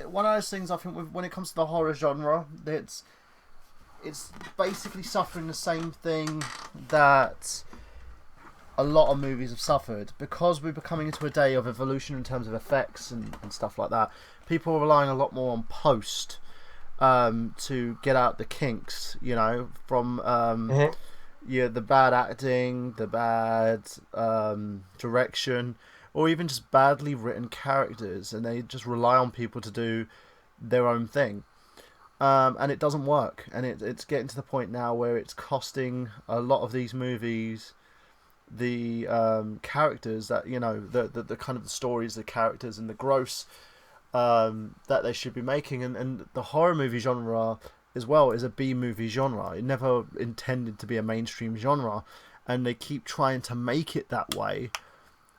one of those things. I think when it comes to the horror genre, it's basically suffering the same thing that a lot of movies have suffered because we're becoming into a day of evolution in terms of effects and stuff like that. People are relying a lot more on post to get out the kinks, from Mm-hmm. yeah, the bad acting, the bad direction, or even just badly written characters, and they just rely on people to do their own thing. And it doesn't work, and it's getting to the point now where it's costing a lot of these movies the characters that the kind of the stories, the characters, and the gross that they should be making, and the horror movie genre as well is a B movie genre. It never intended to be a mainstream genre, and they keep trying to make it that way,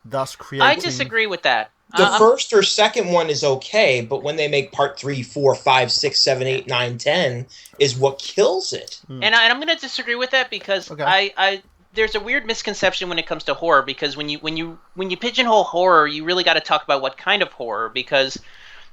thus I creating. disagree with that. The I'm first or second one is okay, but when they make part three, four, five, six, seven, Yeah. eight, nine, 10 is what kills it. Hmm. And I'm going to disagree with that because Okay. there's a weird misconception when it comes to horror, because when you pigeonhole horror, you really got to talk about what kind of horror, because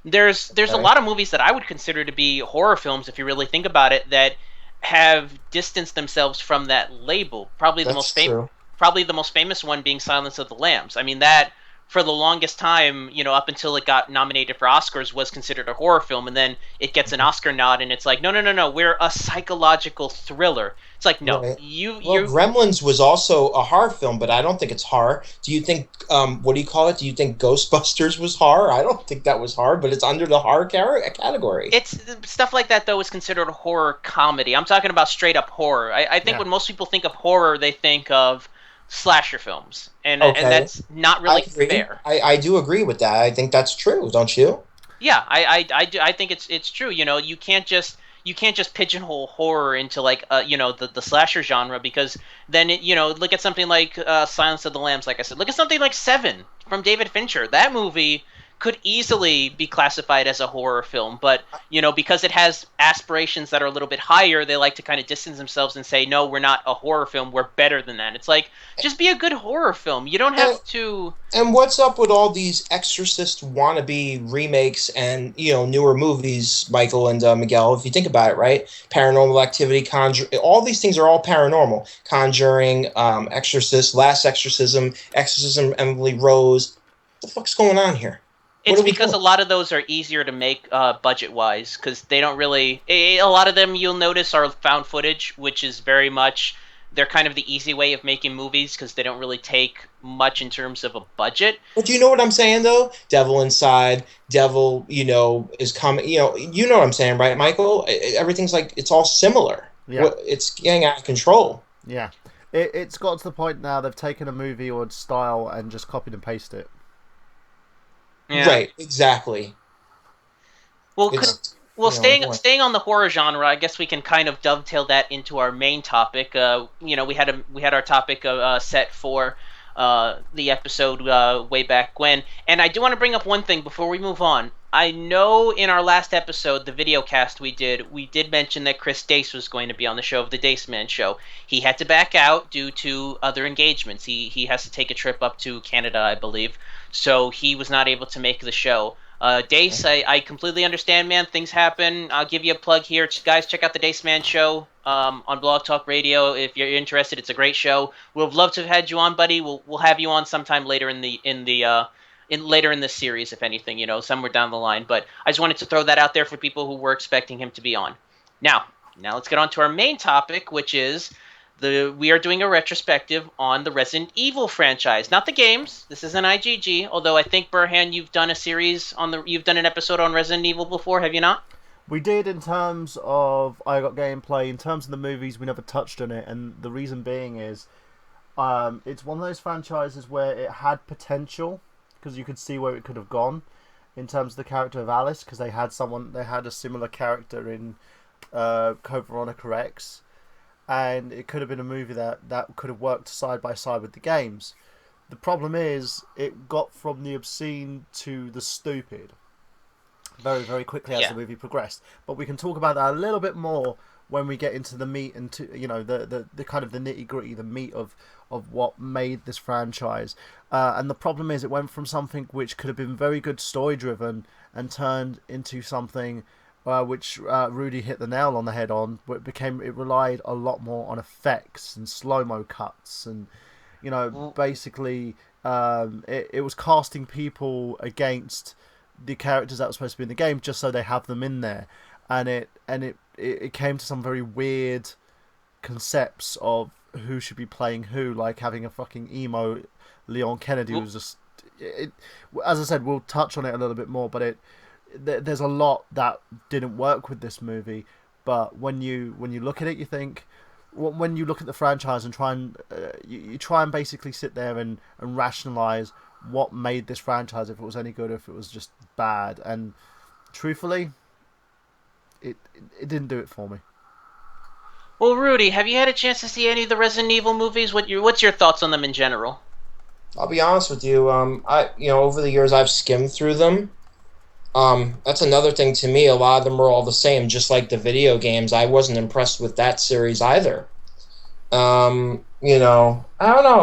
there's a Okay, lot of movies that I would consider to be horror films, if you really think about it, that have distanced themselves from that label. that's true. Probably the most famous one being Silence of the Lambs. I mean, that for the longest time, up until it got nominated for Oscars, was considered a horror film, and then it gets an Mhm. Oscar nod, and it's like, no, no, no, no, we're a psychological thriller. It's like, no, Right. you Well, you Gremlins was also a horror film, but I don't think it's horror. Do you think, what do you call it? Do you think Ghostbusters was horror? I don't think that was horror, but it's under the horror category. it's stuff like that though is considered a horror comedy. I'm talking about straight up horror. I think Yeah. when most people think of horror, they think of slasher films, and Okay, that's not I really agree. fair. I do agree with that. I think that's true, don't you? Yeah, I think it's true. You can't just pigeonhole horror into like the slasher genre, because then look at something like Silence of the Lambs. Like I said, look at something like Seven from David Fincher. That movie could easily be classified as a horror film, but because it has aspirations that are a little bit higher, they like to kind of distance themselves and say, no, we're not a horror film, we're better than that. It's like, just be a good horror film. You don't And, have to. and what's up with all these Exorcist wannabe remakes and newer movies, Michael and Miguel? If you think about it, right? Paranormal Activity, Conjure, all these things are all paranormal. Conjuring, Exorcist, Last Exorcism, Exorcism, Emily Rose. What the fuck's going on here? What It's are we because doing? a lot of those are easier to make budget wise, because they don't really. A lot of them, you'll notice, are found footage, which is very much, they're kind of the easy way of making movies, because they don't really take much in terms of a budget. But you know what I'm saying though? Devil Inside, Devil, is coming. You know what I'm saying, right, Michael? Everything's like it's all similar. Yeah. What it's getting out of control. Yeah. It's got to the point now they've taken a movie or style and just copied and pasted it. Yeah. Right, exactly. Well, It's staying boy. staying on the horror genre, I guess we can kind of dovetail that into our main topic. We had our topic set for the episode way back when, and I do want to bring up one thing before we move on. I know in our last episode, the video cast we did mention that Chris Dace was going to be on the show of the Dace Man Show. He had to back out due to other engagements. He has to take a trip up to Canada, I believe, so he was not able to make the show. Dace, I completely understand, man. Things happen. I'll give you a plug here, guys. Check out the Dace Man Show on Blog Talk Radio if you're interested. It's a great show. We'd love to have had you on, buddy. We'll have you on sometime later in later in this series, if anything, somewhere down the line. But I just wanted to throw that out there for people who were expecting him to be on. Now let's get on to our main topic, which is we are doing a retrospective on the Resident Evil franchise, not the games. This is an IGG, although I think Burhan, you've done an episode on Resident Evil before, have you not? We did in terms of I Got Gameplay. In terms of the movies, we never touched on it, and the reason being is it's one of those franchises where it had potential because you could see where it could have gone in terms of the character of Alice, because they had a similar character in Code Veronica X, and it could have been a movie that could have worked side by side with the games. The problem is it got from the obscene to the stupid very, very quickly as the movie progressed. But we can talk about that a little bit more when we get into the meat and the kind of the nitty gritty, the meat of what made this franchise. And the problem is it went from something which could have been very good story driven and turned into something which Rudy hit the nail on the head on. But it relied a lot more on effects and slow mo cuts, and basically it was casting people against the characters that were supposed to be in the game just so they have them in there, and it came to some very weird concepts of who should be playing who, like having a fucking emo Leon Kennedy who was just as I said, we'll touch on it a little bit more, but there's a lot that didn't work with this movie. But when you look at it, you think, when you look at the franchise and try and you try and basically sit there and rationalize what made this franchise, if it was any good or if it was just bad, and truthfully it didn't do it for me. Well, Rudy, have you had a chance to see any of the Resident Evil movies? What's your thoughts on them in general? I'll be honest with you. Over the years I've skimmed through them. That's another thing to me. A lot of them are all the same, just like the video games. I wasn't impressed with that series either. I don't know.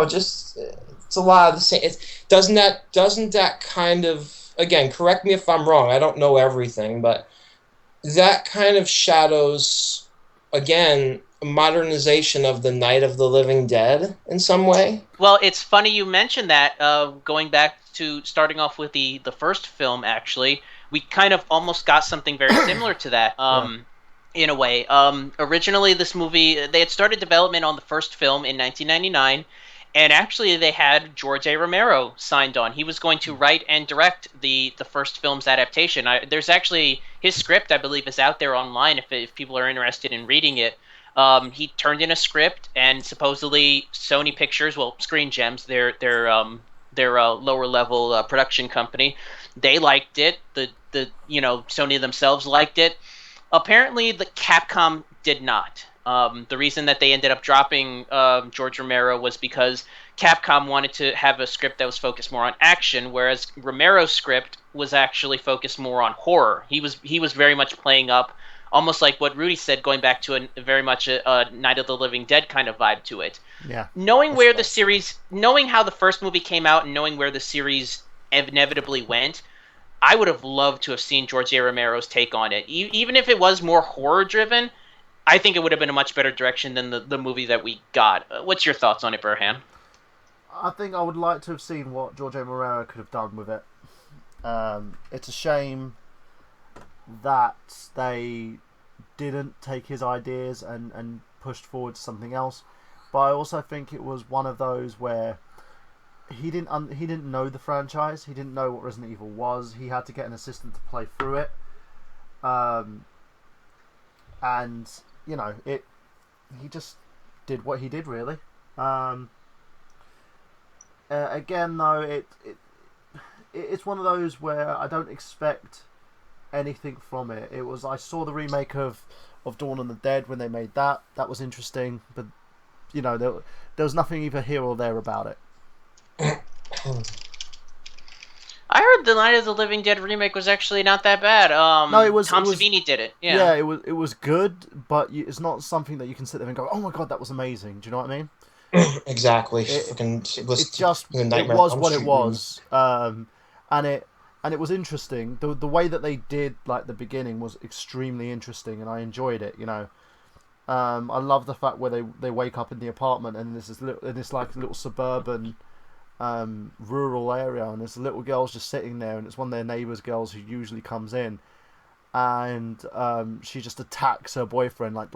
It's a lot of the same. Doesn't that kind of, again, correct me if I'm wrong. I don't know everything, but that kind of shadows, again, a modernization of the Night of the Living Dead in some way. Well, it's funny you mentioned that. Going back to starting off with the first film, actually, we kind of almost got something very similar to that. In a way. Originally, this movie, they had started development on the first film in 1999, and actually they had George A. Romero signed on. He was going to write and direct the first film's adaptation. There's actually, his script, I believe, is out there online if people are interested in reading it. He turned in a script, and supposedly Sony Pictures, well, Screen Gems, their lower level production company, they liked it. The Sony themselves liked it. Apparently, the Capcom did not. The reason that they ended up dropping George Romero was because Capcom wanted to have a script that was focused more on action, whereas Romero's script was actually focused more on horror. He was very much playing up, almost like what Rudy said, going back to very much a Night of the Living Dead kind of vibe to it. Yeah. Knowing how the first movie came out and knowing where the series inevitably went, I would have loved to have seen George A. Romero's take on it. Even if it was more horror-driven, I think it would have been a much better direction than the movie that we got. What's your thoughts on it, Burhan? I think I would like to have seen what George A. Romero could have done with it. It's a shame that they didn't take his ideas and pushed forward to something else. But I also think it was one of those where he didn't know the franchise. He didn't know what Resident Evil was. He had to get an assistant to play through it. And he just did what he did, really. Again, though, it's one of those where I don't expect anything from it. I saw the remake of Dawn of the Dead when they made that. That was interesting, but there was nothing either here or there about it. I heard the Night of the Living Dead remake was actually not that bad. No, it was. It Tom was. Savini did it. Yeah, Yeah. it was good, but it's not something that you can sit there and go, "Oh my god, that was amazing." Do you know what I mean? Exactly. It Fucking it list just the it Nightmare on was Elm what it Street remake. was, and it was interesting. The way that they did like the beginning was extremely interesting, and I enjoyed it. I love the fact where they wake up in the apartment and there's this little in this like little suburban rural area, and this little girl's just sitting there, and it's one of their neighbors' girls who usually comes in, and she just attacks her boyfriend, like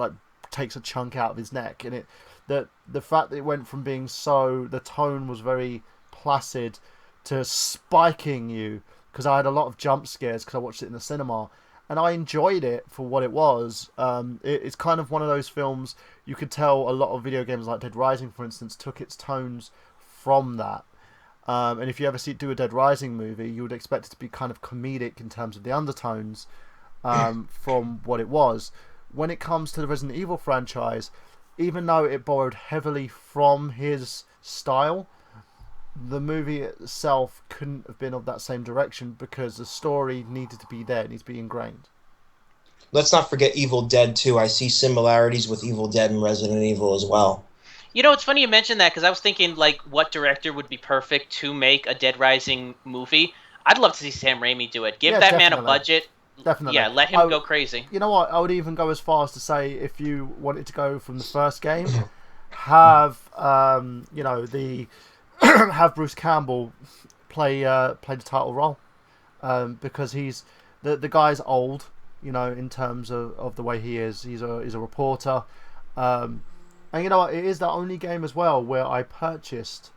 takes a chunk out of his neck, and the fact that it went from being so the tone was very placid to spiking you, because I had a lot of jump scares because I watched it in the cinema. And I enjoyed it for what it was. It's kind of one of those films you could tell a lot of video games like Dead Rising, for instance, took its tones from that. And if you ever do a Dead Rising movie, you would expect it to be kind of comedic in terms of the undertones from what it was. When it comes to the Resident Evil franchise, even though it borrowed heavily from his style, the movie itself couldn't have been of that same direction because the story needed to be there, it needs to be ingrained. Let's not forget Evil Dead 2. I see similarities with Evil Dead and Resident Evil as well. It's funny you mentioned that because I was thinking like what director would be perfect to make a Dead Rising movie. I'd love to see Sam Raimi do it. Give Yeah, that man a definitely, budget. definitely. Yeah, let him I, go crazy. you know what? I would even go as far as to say if you wanted to go from the first game, have the have Bruce Campbell play the title role, because the guy's old, in terms of the way he is. He's a reporter, um, and you know what? It is the only game as well where I purchased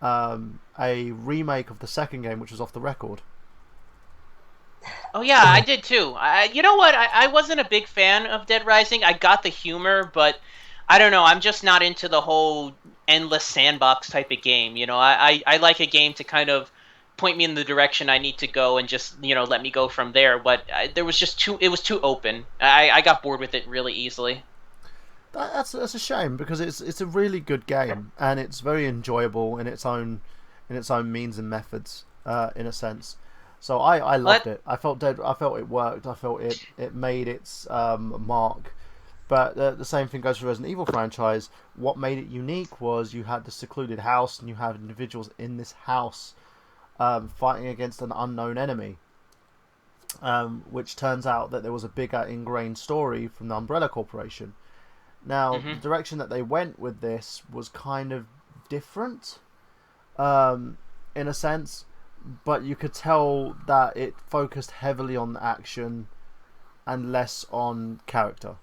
a remake of the second game, which was off the record. Oh yeah, I did too. You know what? I wasn't a big fan of Dead Rising. I got the humor, but I don't know. I'm just not into the whole endless sandbox type of game. I like a game to kind of point me in the direction I need to go and just let me go from there. But there was just too. It was too open. I got bored with it really easily. That's a shame because it's a really good game and it's very enjoyable in its own means and methods, in a sense. So I loved But it. I felt it worked. I felt it made its mark. But the same thing goes for Resident Evil franchise. What made it unique was you had the secluded house and you had individuals in this house fighting against an unknown enemy, which turns out that there was a bigger ingrained story from the Umbrella Corporation. Now, the hmm direction that they went with this was kind of different, um, in a sense, but you could tell that it focused heavily on action and less on character.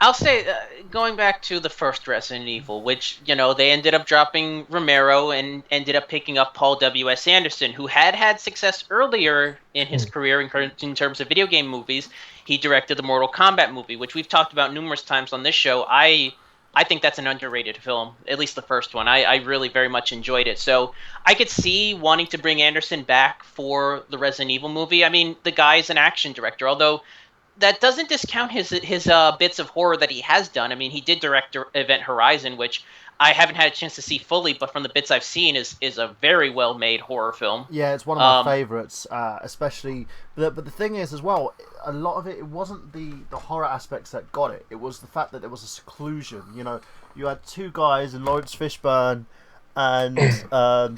I'll say, going back to the first Resident Evil, which, they ended up dropping Romero and ended up picking up Paul W.S. Anderson, who had success earlier in his career in terms of video game movies. He directed the Mortal Kombat movie, which we've talked about numerous times on this show. I think that's an underrated film, at least the first one. I really very much enjoyed it. So I could see wanting to bring Anderson back for the Resident Evil movie. I mean, the guy's an action director, although that doesn't discount his bits of horror that he has done. I mean, he did direct Event Horizon, which I haven't had a chance to see fully, but from the bits I've seen, is a very well made horror film. Yeah, it's one of my Um, favorites, especially. But the thing is, as well, a lot of it wasn't the horror aspects that got it. It was the fact that there was a seclusion. You had two guys in Lawrence Fishburne and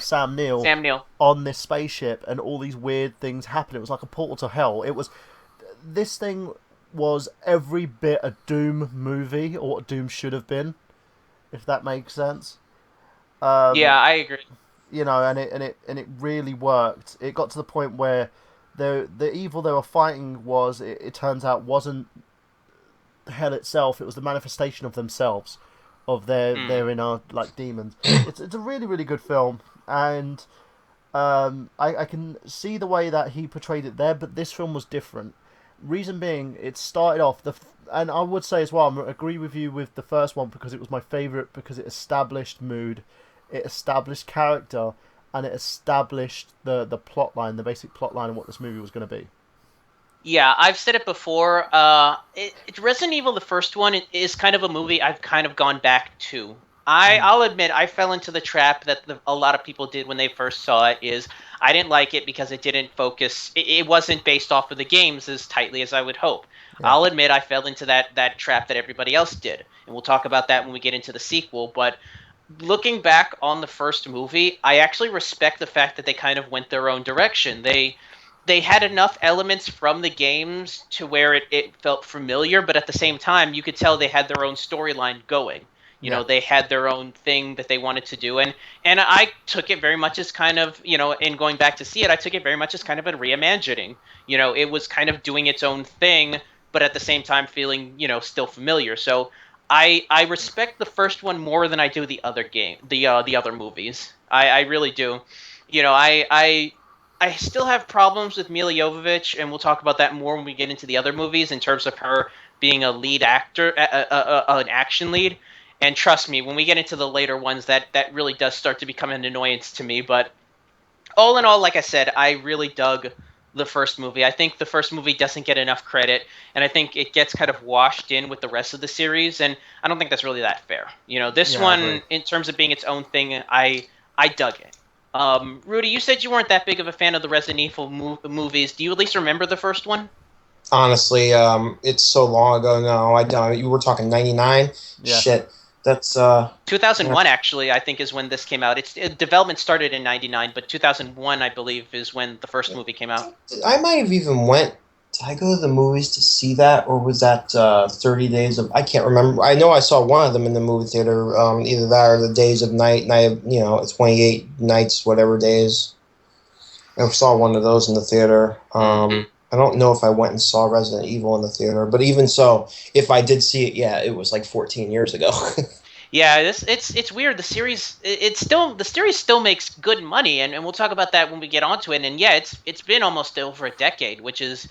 Sam Neill Sam Neill. on this spaceship, and all these weird things happened. It was like a portal to hell. This thing was every bit a Doom movie, or what Doom should have been, if that makes sense. Yeah, Um, I agree. and it really worked. It got to the point where the evil they were fighting it turns out wasn't hell itself. It was the manifestation of themselves, of Mm. their inner like demons. It's a really really good film, and I can see the way that he portrayed it there, but this film was different. Reason being, it started off and I would say as well, I agree with you with the first one because it was my favorite because it established mood, it established character, and it established the plot line, the basic plot line of what this movie was going to be. Yeah, I've said it before. Resident Evil, the first one, is kind of a movie I've kind of gone back to. I'll admit I fell into the trap that a lot of people did when they first saw it. Is I didn't like it because it didn't focus. It wasn't based off of the games as tightly as I would hope. Yeah, I'll admit I fell into that trap that everybody else did, and we'll talk about that when we get into the sequel. But looking back on the first movie, I actually respect the fact that they kind of went their own direction. They had enough elements from the games to where it felt familiar, but at the same time, you could tell they had their own storyline going. You yeah, know, they had their own thing that they wanted to do, and I took it very much as kind of, you know, in going back to see it, I took it very much as kind of a reimagining. You know, it was kind of doing its own thing, but at the same time feeling, you know, still familiar. So I respect the first one more than I do the other game, the other movies. I really do. You know, I still have problems with Mila Jovovich, and we'll talk about that more when we get into the other movies in terms of her being a lead actor, an action lead. And trust me, when we get into the later ones, that really does start to become an annoyance to me. But all in all, like I said, I really dug the first movie. I think the first movie doesn't get enough credit, and I think it gets kind of washed in with the rest of the series, and I don't think that's really that fair. You know, this yeah. I agree. one, in terms of being its own thing, I dug it. Rudy, you said you weren't that big of a fan of the Resident Evil movies. Do you at least remember the first one? Honestly, it's so long ago now. I don't. You were talking 99. Yeah, Shit, that's 2001 actually, I think, is when this came out. Development started in 99, but 2001, I believe, is when the first movie came out. I might have even went. Did I go to the movies to see that, or was that 30 Days of? I can't remember. I know I saw one of them in the movie theater. Either that or the Days of Night. You know, 28 nights, whatever days. I saw one of those in the theater. I don't know if I went and saw Resident Evil in the theater, but even so, if I did see it, yeah, it was like 14 years ago. Yeah, this it's weird. The series the series still makes good money, and we'll talk about that when we get onto it. And yeah, it's been almost over a decade, which is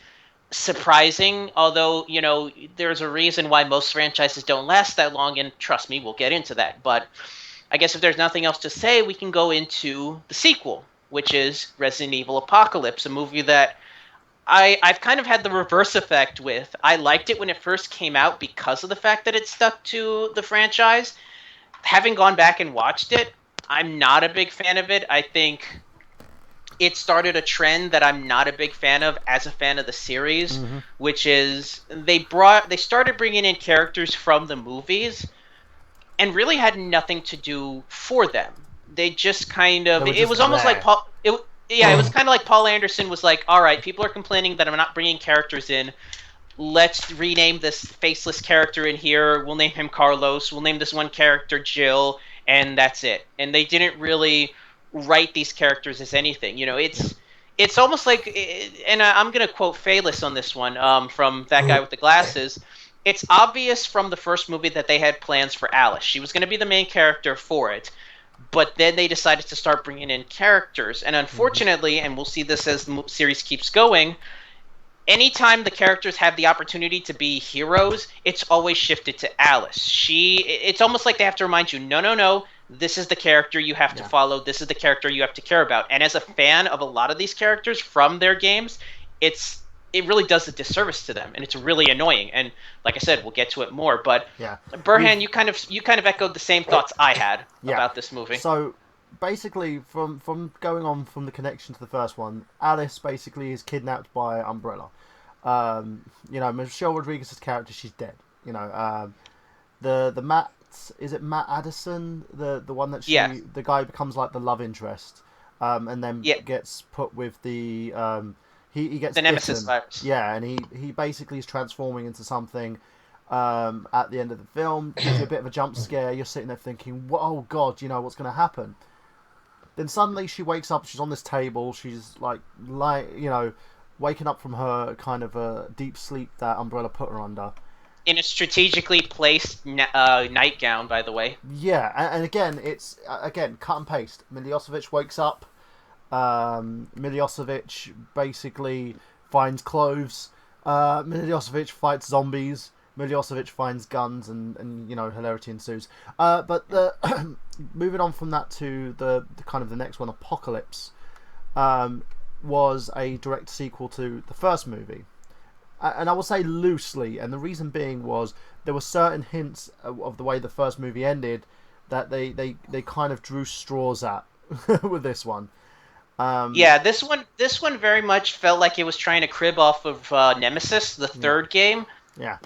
surprising. Although you know, there's a reason why most franchises don't last that long, and trust me, we'll get into that. But I guess if there's nothing else to say, we can go into the sequel, which is Resident Evil Apocalypse, a movie that I've kind of had the reverse effect with. I liked it when it first came out because of the fact that it stuck to the franchise. Having gone back and watched it, I'm not a big fan of it. I think it started a trend that I'm not a big fan of as a fan of the series, hmm, which is they started bringing in characters from the movies and really had nothing to do for them. They just kind they of were it just was almost like there. Paul. Yeah, it was kind of like Paul Anderson was like, "All right, people are complaining that I'm not bringing characters in. Let's rename this faceless character in here. We'll name him Carlos. We'll name this one character Jill, and that's it." And they didn't really write these characters as anything. You know, it's almost like, and I'm gonna quote Phaelus on this one, from that guy with the glasses. It's obvious from the first movie that they had plans for Alice. She was going to be the main character for it, but then they decided to start bringing in characters. And Hmm. unfortunately, and we'll see this as the series keeps going, anytime the characters have the opportunity to be heroes, it's always shifted to Alice. It's almost like they have to remind you, no, no, no, this is the character you have to Yeah, follow. This is the character you have to care about. And as a fan of a lot of these characters from their games, it's it really does a disservice to them, and it's really annoying. And like I said, we'll get to it more. But yeah. Burhan, With you kind of echoed the same thoughts I had yeah. about this movie. So basically, from going on from the connection to the first one, Alice basically is kidnapped by Umbrella. You know, Michelle Rodriguez's character, she's dead. You know, the Matt, is it Matt Addison, the one that Yeah, the guy becomes like the love interest, and then yeah, gets put with the he gets the Nemesis bitten. virus. Yeah, and he basically is transforming into something. At the end of the film, gives you a bit of a jump scare. You're sitting there thinking, "Oh God, you know what's going to happen." Then suddenly she wakes up. She's on this table. She's like you know, waking up from her kind of a deep sleep that Umbrella put her under. In a strategically placed nightgown, by the way. Yeah, and again, it's again cut and paste. Miljosevic wakes up. Miljosevic basically finds clothes. Miljosevic fights zombies. Miljosevic finds guns, and you know hilarity ensues. But the moving on from that to the kind of the next one, Apocalypse, was a direct sequel to the first movie. And I will say loosely, and the reason being was there were certain hints of the way the first movie ended that they kind of drew straws at with this one. Yeah, this one very much felt like it was trying to crib off of Nemesis, the Yeah, third game. yeah,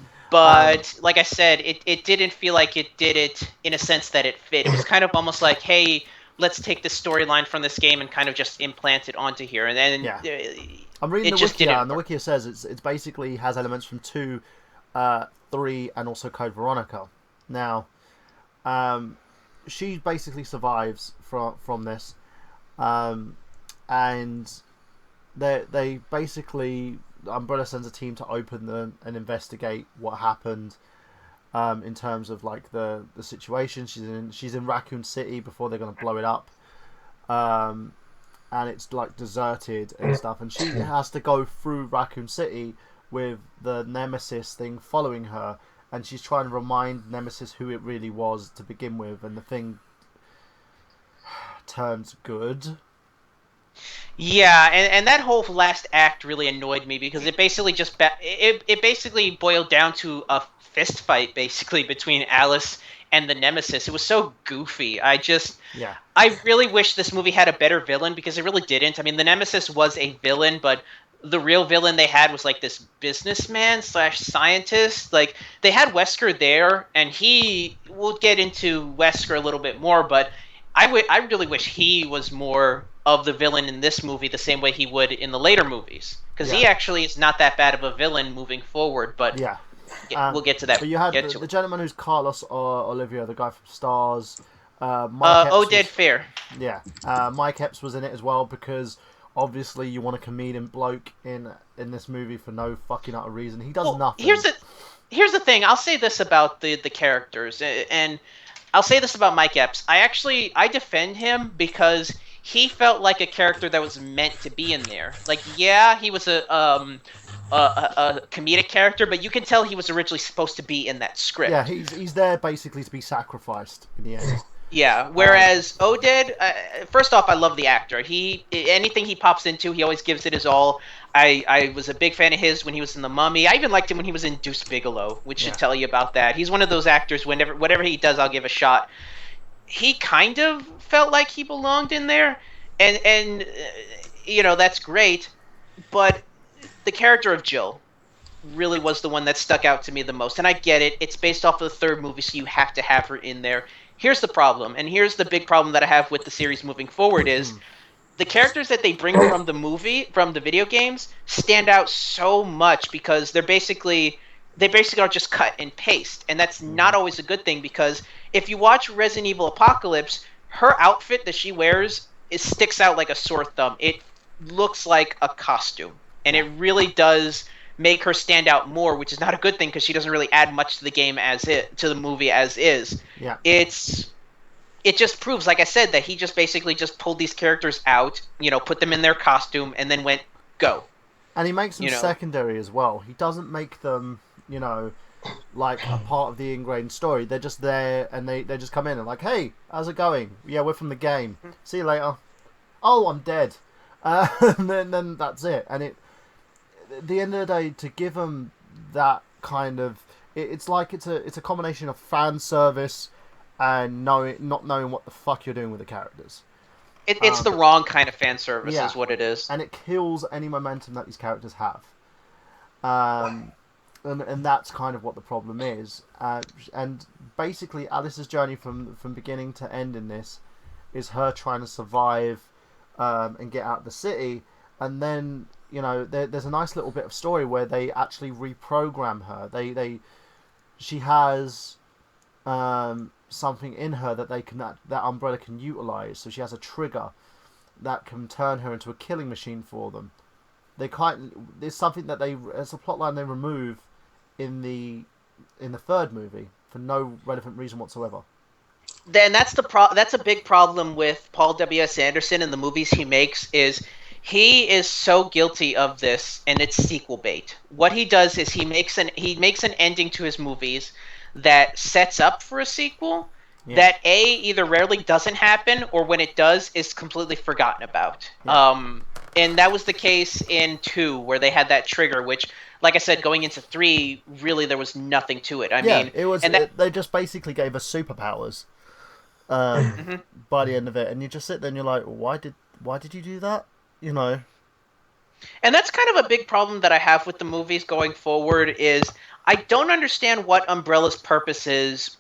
um, But like I said, it didn't feel like it did it in a sense that it fit. It was kind of almost like, hey, let's take this storyline from this game and kind of just implant it onto here, and then yeah. I'm reading it the just Wikia, didn't and the work. Wikia says it's basically has elements from 2, 3, and also Code Veronica. Now, um, she basically survives from this, um, and they basically Umbrella sends a team to open and investigate what happened. In terms of like the situation, she's in Raccoon City before they're gonna blow it up, um, and it's like deserted and stuff, and she has to go through Raccoon City with the Nemesis thing following her, and she's trying to remind Nemesis who it really was to begin with, and the thing turns good. Yeah, and that whole last act really annoyed me because it basically it basically boiled down to a fist fight basically between Alice and the Nemesis. It was so goofy. Yeah, I really wish this movie had a better villain because it really didn't. I mean, the Nemesis was a villain, but the real villain they had was like this businessman slash scientist. Like they had Wesker there, and we'll get into Wesker a little bit more, but I really wish he was more of the villain in this movie, the same way he would in the later movies, because yeah, he actually is not that bad of a villain moving forward. But yeah. we'll get to that. But you had Get the to it. gentleman who's Carlos or Olivia, the guy from Stars. Mike Epps Oded was Fair. Yeah, Mike Epps was in it as well because obviously you want a comedian bloke in this movie for no fucking utter reason. He does Well, nothing. here's the thing. I'll say this about the characters, and I'll say this about Mike Epps. I defend him because he felt like a character that was meant to be in there. Like, yeah, he was a comedic character, but you can tell he was originally supposed to be in that Yeah, script. he's there basically to be sacrificed in the end. Yeah. Um, Whereas Oded, first off, I love the actor. Anything he pops into, he always gives it his all. I was a big fan of his when he was in The Mummy. I even liked him when he was in Deuce Bigelow, which should yeah, tell you about that. He's one of those actors. Whatever he does, I'll give a shot. He kind of felt like he belonged in there, and that's great. But the character of Jill really was the one that stuck out to me the most. And I get it; it's based off of the third movie, so you have to have her in there. Here's the problem, and here's the big problem that I have with the series moving forward is mm, the characters that they bring from the video games, stand out so much because they basically are just cut and paste, and that's mm-hmm, not always a good thing because if you watch Resident Evil Apocalypse, her outfit that she wears it sticks out like a sore thumb. It looks like a costume, and yeah, it really does make her stand out more, which is not a good thing because she doesn't really add much to the game to the movie as is. yeah. It's it just proves, like I said, that he just basically just pulled these characters out, put them in their costume, and then went go. And he makes them You know, secondary as well. He doesn't make them, like a part of the ingrained story. They're just there, and they just come in and like, hey, how's it going? Yeah, we're from the game. See you later. Oh, I'm dead. And then that's it. And at the end of the day, to give them that kind of, it's like it's a combination of fan service and not knowing what the fuck you're doing with the characters. it's Um, the wrong kind of fan service, yeah, is what it is. and it kills any momentum that these characters have. Um, and that's kind of what the problem is. And basically, Alice's journey from beginning to end in this is her trying to survive and get out of the city. And then there's a nice little bit of story where they actually reprogram her. She has something in her that Umbrella can utilize. So she has a trigger that can turn her into a killing machine for them. There's something it's a plotline they remove in the third movie for no relevant reason whatsoever. Then that's a big problem with Paul W.S. Anderson and the movies he makes is he is so guilty of this, and it's sequel bait. What he does is he makes an ending to his movies that sets up for a sequel Yeah, that either rarely doesn't happen, or when it does is completely forgotten about. yeah, And that was the case in 2 where they had that trigger, which, like I said, going into 3, really there was nothing to it. I yeah. mean, It was. and that They just basically gave us superpowers. Hmm. by the end of it, and you just sit there and you're like, why did you do that? You know. And that's kind of a big problem that I have with the movies going forward is I don't understand what Umbrella's purpose is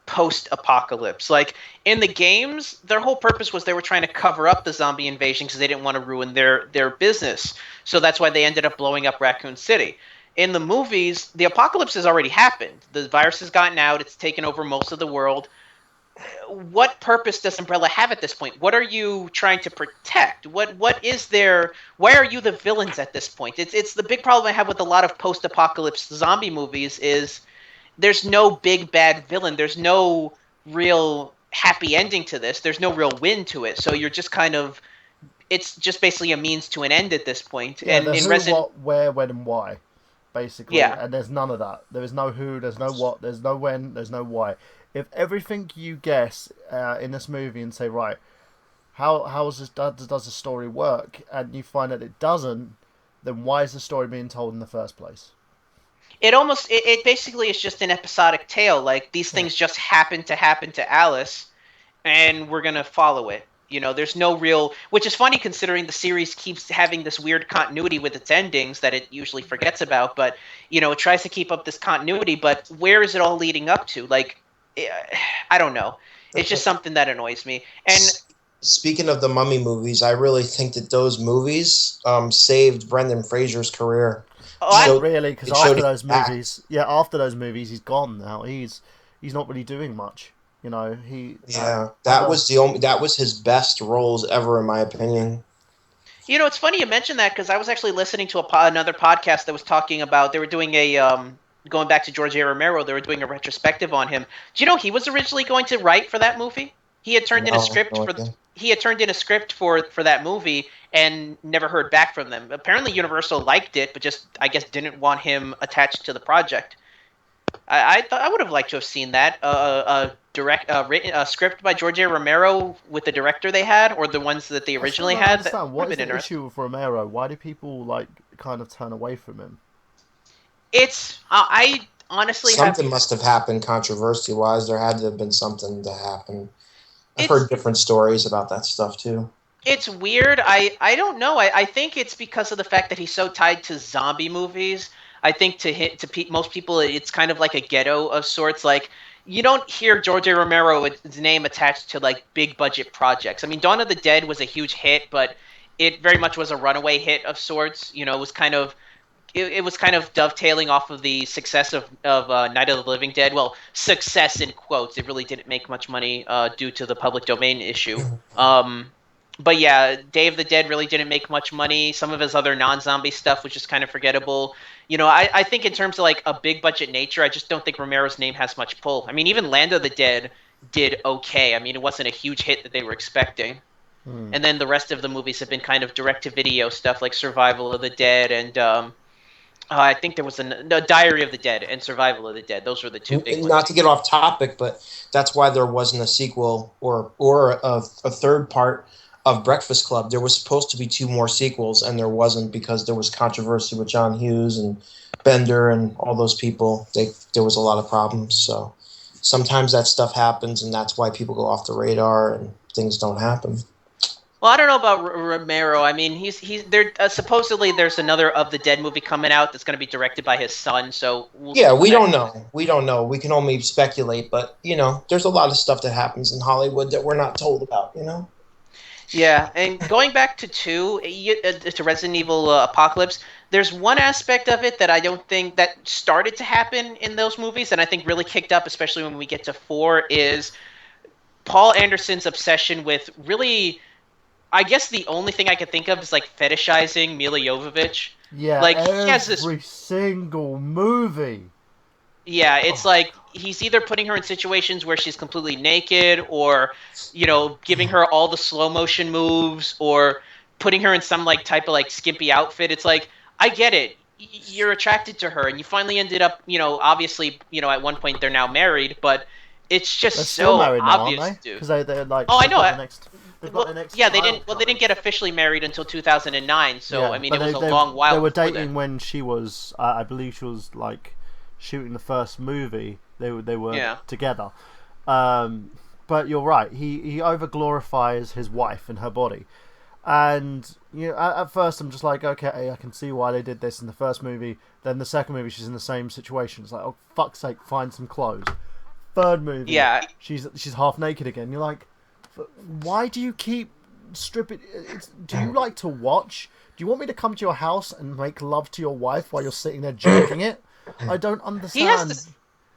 post-apocalypse. Like in the games, their whole purpose was they were trying to cover up the zombie invasion because they didn't want to ruin their business. So that's why they ended up blowing up Raccoon City. In the movies, the apocalypse has already happened. The virus has gotten out, it's taken over most of the world. What purpose does Umbrella have at this point? What are you trying to protect? What is there? Why are you the villains at this point? It's the big problem I have with a lot of post-apocalypse zombie movies is there's no big bad villain. There's no real happy ending to this. There's no real win to it. So you're just kind of it's just basically a means to an end at this point. Yeah, And the in who, Resident what, where, when, and why, basically, yeah, and there's none of that. There is no who, there's no what, there's no when, there's no why. If everything you guess in this movie and say, right, how is this, does the story work, and you find that it doesn't, then why is the story being told in the first place? it basically is just an episodic tale. Like these Yeah. things just happen to Alice and we're gonna follow it. You know, there's no real, which is funny considering the series keeps having this weird continuity with its endings that it usually forgets about. But you know, it tries to keep up this continuity. But where is it all leading up to? Like, eh, I don't know. It's just something that annoys me. And Speaking of the Mummy movies, I really think that those movies saved Brendan Fraser's career. oh, Not Showed really, because it showed after he those could act. movies, yeah, after those movies, he's gone now. He's not really doing much. You know, he Yeah, that other was the only that was his best roles ever, in my opinion. you know, it's funny you mentioned that because I was actually listening to another podcast that was talking about they were doing a going back to George A. Romero. They were doing a retrospective on him. Do you know he was originally going to write for that movie? He had turned in a No, script no for idea. he had turned in a script for that movie and never heard back from them. Apparently, Universal liked it, but just I guess didn't want him attached to the project. I thought I would have liked to have seen that a direct written a script by George A. Romero with the director they had, or the ones that they I still originally don't had. That understand would what have is been the interesting. issue with Romero. Why do people like kind of turn away from him? It's I honestly have Something must have happened controversy wise. There had to have been something to happen. I've heard it's different stories about that stuff too. it's weird. I don't know. I think it's because of the fact that he's so tied to zombie movies. I think most people, it's kind of like a ghetto of sorts. Like you don't hear George A. Romero's name attached to like big budget projects. I mean, Dawn of the Dead was a huge hit, but it very much was a runaway hit of sorts. You know, it was kind of dovetailing off of the success of Night of the Living Dead. Well, success in quotes. It really didn't make much money due to the public domain issue. But yeah, Day of the Dead really didn't make much money. Some of his other non-zombie stuff was just kind of forgettable. You know, I think in terms of like a big budget nature, I just don't think Romero's name has much pull. I mean, even Land of the Dead did okay. I mean, it wasn't a huge hit that they were expecting. Hmm. And then the rest of the movies have been kind of direct-to-video stuff like Survival of the Dead and I think there was no Diary of the Dead and Survival of the Dead. Those were the two big Not ones. to get off topic, but that's why there wasn't a sequel or a third part of Breakfast Club. There was supposed to be two more sequels, and there wasn't because there was controversy with John Hughes and Bender and all those people. There was a lot of problems. So sometimes that stuff happens, and that's why people go off the radar and things don't happen. Well, I don't know about Romero. I mean, he's there. Supposedly, there's another of the Dead movie coming out that's going to be directed by his son. So we'll see Yeah, what we that. don't know. We don't know. We can only speculate, but there's a lot of stuff that happens in Hollywood that we're not told about. Yeah, and going back to to Resident Evil Apocalypse, there's one aspect of it that I don't think that started to happen in those movies, and I think really kicked up, especially when we get to four, is Paul Anderson's obsession with really I guess the only thing I could think of is like fetishizing Mila Jovovich. Yeah, Like he has this every single movie. yeah, it's Oh, like he's either putting her in situations where she's completely naked or giving her all the slow motion moves or putting her in some like type of like skimpy outfit. It's like I get it. You're attracted to her and you finally ended up, obviously, at one point they're now married, but it's just they're still so married now, aren't obvious, they? dude. Because they're like Oh, I they've got know. the next Yeah, they didn't. child Well, they didn't coming. get officially married until 2009. So I Yeah, mean, but it was they a they long they while were before then. dating when she was, I believe she was like shooting the first movie. They were Yeah. together. Um, but you're right. He over glorifies his wife and her body, and at first I'm just like, okay, I can see why they did this in the first movie. Then the second movie, she's in the same situation. It's like, oh fuck's sake, find some clothes. Third movie, Yeah, she's half naked again. You're like, why do you keep stripping? Do you like to watch? Do you want me to come to your house and make love to your wife while you're sitting there jerking it? I don't he has understand. this.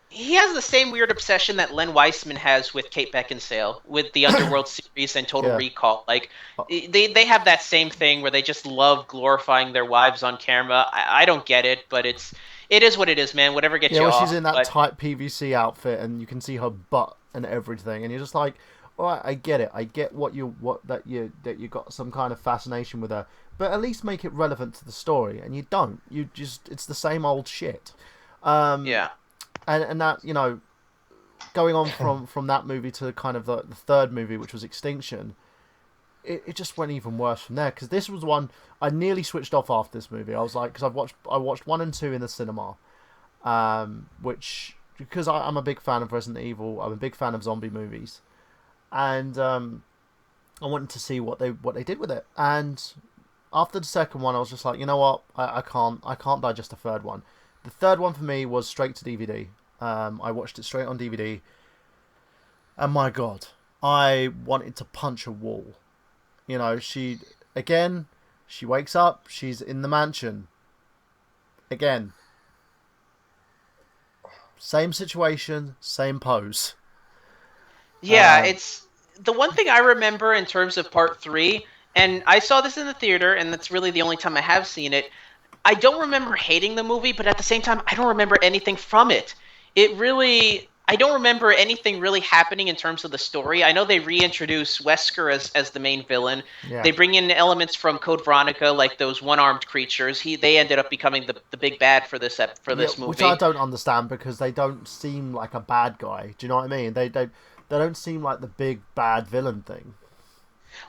He has the same weird obsession that Len Weissman has with Kate Beckinsale, with the Underworld series and Total Yeah. Recall. Like they have that same thing where they just love glorifying their wives on camera. I don't get it, but it is what it is, man. Whatever gets Yeah, you well, she's off. in that But tight PVC outfit, and you can see her butt and everything, and you're just like, all right, I get it. I get that you got some kind of fascination with her, but at least make it relevant to the story. And you don't. You just it's the same old shit. Um, yeah, and that going on from that movie to kind of the third movie, which was Extinction. It just went even worse from there because this was one I nearly switched off after this movie. I was like, because I watched 1 and 2 in the cinema, which because I'm a big fan of Resident Evil, I'm a big fan of zombie movies, and I wanted to see what they did with it. And after the second one, I was just like, you know what, I can't digest the third one. The third one for me was straight to DVD. I watched it straight on DVD, and my God, I wanted to punch a wall. Again, she wakes up, she's in the mansion. Again, same situation, same pose. yeah. Um, It's the one thing I remember in terms of part three, and I saw this in the theater, and that's really the only time I have seen it. I don't remember hating the movie, but at the same time, I don't remember anything from it. I don't remember anything really happening in terms of the story. I know they reintroduce Wesker as the main villain. yeah, They bring in elements from Code Veronica, like those one-armed creatures. They ended up becoming the big bad for for yeah, this which I movie. don't understand because they don't seem like a bad guy. Do you know what I mean? They don't seem like the big bad villain thing.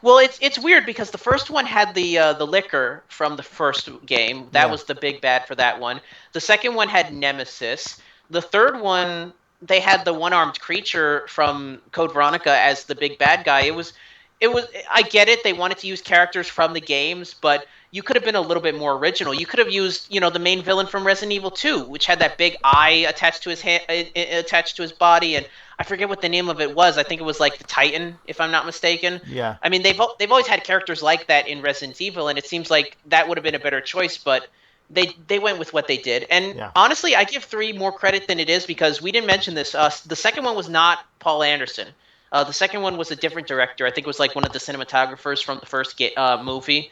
Well, it's weird because the first one had the liquor from the first game. That Yeah, was the big bad for that one. The second one had Nemesis. The third one they had the one-armed creature from Code Veronica as the big bad guy. It was I get it. They wanted to use characters from the games, but you could have been a little bit more original. You could have used, the main villain from Resident Evil 2, which had that big eye attached to his hand, attached to his body, and I forget what the name of it was. I think it was like the Titan, if I'm not mistaken. yeah, I mean, they've always had characters like that in Resident Evil, and it seems like that would have been a better choice, but they went with what they did. And yeah, honestly, I give three more credit than it is because we didn't mention this. The second one was not Paul Anderson. The second one was a different director. I think it was like one of the cinematographers from the first movie.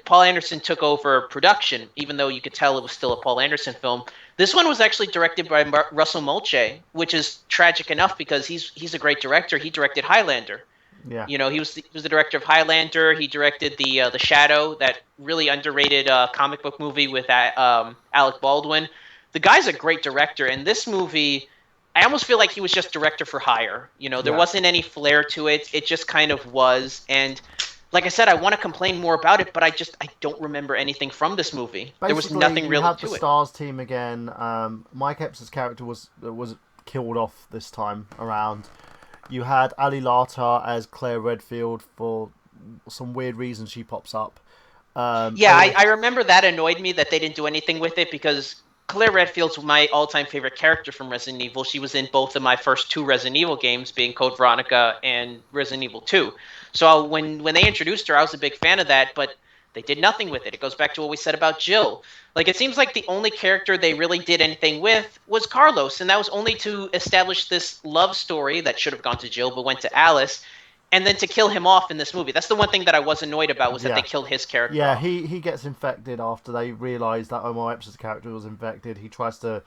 Paul Anderson took over production, even though you could tell it was still a Paul Anderson film. This one was actually directed by Russell Mulcahy, which is tragic enough because he's a great director. He directed Highlander. yeah, He was the director of Highlander. He directed the Shadow, that really underrated comic book movie with Alec Baldwin. The guy's a great director, and this movie, I almost feel like he was just director for hire. There yeah. wasn't any flair to it. It just kind of was, and like I said, I want to complain more about it, but I don't remember anything from this movie. There was Basically, nothing you really had the to it. Stars team again. Mike Epps' character was killed off this time around. You had Ali Larter as Claire Redfield for some weird reason she pops up. Yeah, Oh, I remember that annoyed me that they didn't do anything with it because Claire Redfield's my all-time favorite character from Resident Evil. She was in both of my first two Resident Evil games, being Code Veronica and Resident Evil 2. So when they introduced her, I was a big fan of that, but they did nothing with it. It goes back to what we said about Jill. Like, it seems like the only character they really did anything with was Carlos, and that was only to establish this love story that should have gone to Jill but went to Alice, and then to kill him off in this movie. That's the one thing that I was annoyed about, was that they yeah, killed his character yeah. off. He gets infected after they realise that Omar Epps' character was infected. He tries to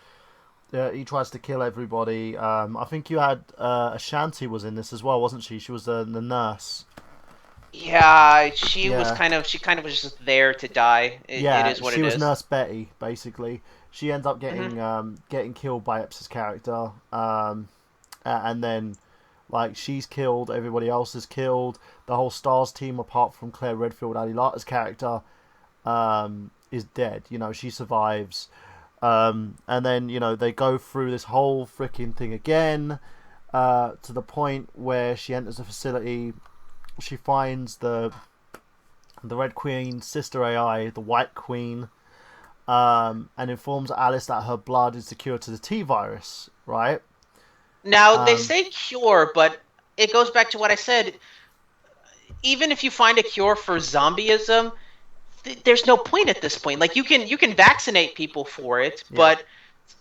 kill everybody. I think you had Ashanti was in this as well, wasn't she? She was the nurse. Yeah, Yeah, she kind of was just there to die. It yeah. is what She it was is. Nurse Betty basically. She ends up Hmm. getting killed by Epps' character. And then like she's killed, everybody else is killed. The whole Stars team, apart from Claire Redfield, Ali Larter's character, is dead. She survives, and then they go through this whole freaking thing again. to the point where she enters the facility. She finds the Red Queen's sister AI, the White Queen, and informs Alice that her blood is the cure to the T virus. Right? Now they Um, say cure, but it goes back to what I said. Even if you find a cure for zombieism, there's no point at this point. Like you can vaccinate people for it, yeah, but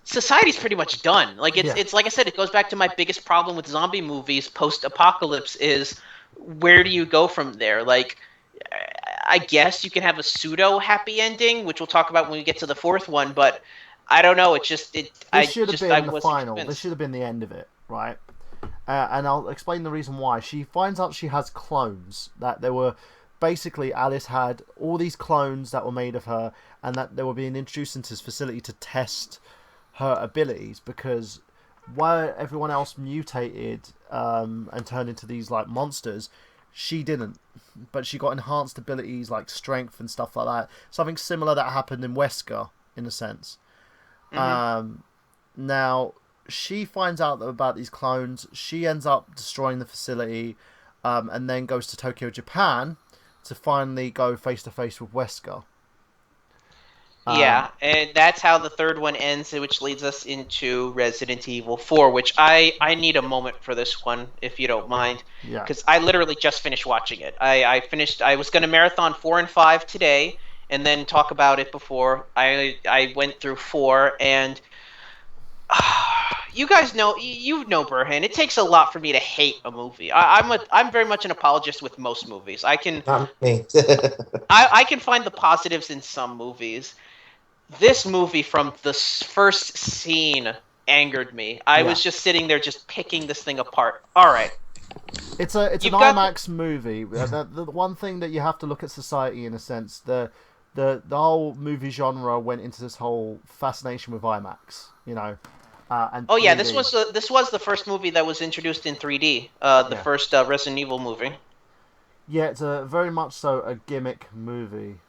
society's pretty much done. Like it's yeah. it's like I said, it goes back to my biggest problem with zombie movies post apocalypse is where do you go from there? Like I guess you can have a pseudo happy ending, which we'll talk about when we get to the fourth one, but I don't know. It just it This I should have just I been the wasn't final. This should convinced. have been the end of it, right? And I'll explain the reason why. She finds out she has clones. That there were basically Alice had all these clones that were made of her, and that they were being introduced into this facility to test her abilities because while everyone else mutated and turned into these like monsters, she didn't. But she got enhanced abilities like strength and stuff like that. Something similar that happened in Wesker, in a sense. Hmm. Um, Now, she finds out about these clones. She ends up destroying the facility, and then goes to Tokyo, Japan, to finally go face to face with Wesker. Um, Yeah, and that's how the third one ends, which leads us into Resident Evil 4, which I need a moment for this one, if you don't mind, yeah, because I literally just finished watching it. I was going to marathon 4 and 5 today, and then talk about it before I went through 4, and you guys know, you know, Burhan, it takes a lot for me to hate a movie. I'm very much an apologist with most movies. Not me. I can find the positives in some movies. This movie from the first scene angered me. I yeah. was just sitting there just picking this thing apart. All right. It's an You've got IMAX movie. The one thing that you have to look at society in a sense. The whole movie genre went into this whole fascination with IMAX. And Oh yeah, 3D. this was the first movie that was introduced in 3D. The Yeah, first Resident Evil movie. yeah. It's a very much so a gimmick movie.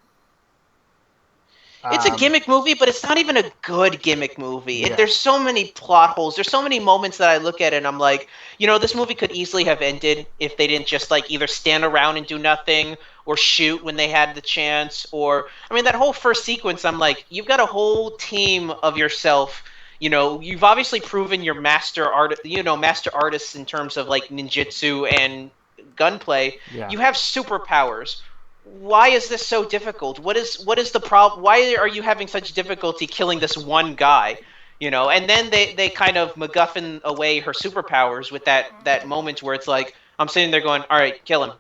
It's a Um, gimmick movie, but it's not even a good gimmick movie. yeah, There's so many plot holes. There's so many moments that I look at it and I'm like, this movie could easily have ended if they didn't just like either stand around and do nothing or shoot when they had the chance. Or I mean, that whole first sequence, I'm like, you've got a whole team of yourself. You've obviously proven your master artists in terms of like ninjutsu and gunplay. yeah. You have superpowers. Why is this so difficult? What is the problem? Why are you having such difficulty killing this one guy? And then they kind of MacGuffin away her superpowers with that moment where it's like I'm sitting there going, all right, kill him,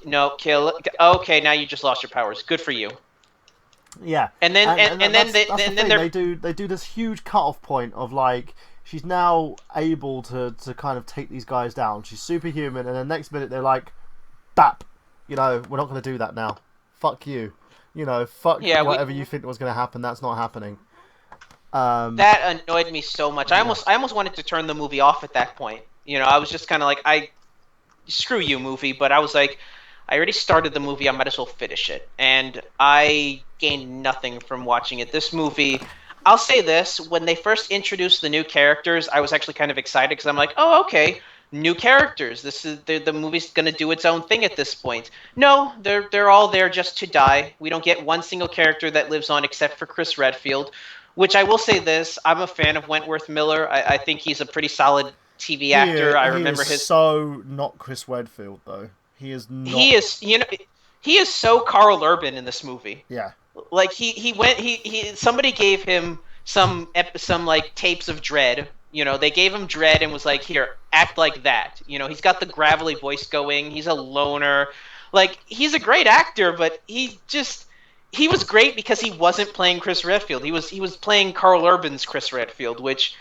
no, kill. Okay, now you just lost your powers. Good for you. Yeah, And then and, and, and and then they that's the and then thing. they're They do this huge cut off point of like she's now able to kind of take these guys down. She's superhuman, and the next minute they're like, "Bap, we're not going to do that now. Fuck you. Fuck yeah we whatever you think was going to happen. That's not happening." Um, that annoyed me so much. I yeah, almost I almost wanted to turn the movie off at that point. I was just kind of like I screw you movie, but I was like I already started the movie, I might as well finish it. And I gained nothing from watching it. This movie, I'll say this, when they first introduced the new characters, I was actually kind of excited because I'm like, "Oh, okay, new characters. This is the movie's going to do its own thing at this point." No, they're all there just to die. We don't get one single character that lives on except for Chris Redfield, which I will say this, I'm a fan of Wentworth Miller. I think he's a pretty solid TV actor. I he is remember his so not Chris Redfield though. He is not. he is he is so Carl Urban in this movie. Yeah, Like he went he somebody gave him some like tapes of Dread. They gave him Dread and was like, "Here, act like that." He's got the gravelly voice going. He's a loner. Like he's a great actor, but he was great because he wasn't playing Chris Redfield. He was playing Carl Urban's Chris Redfield, which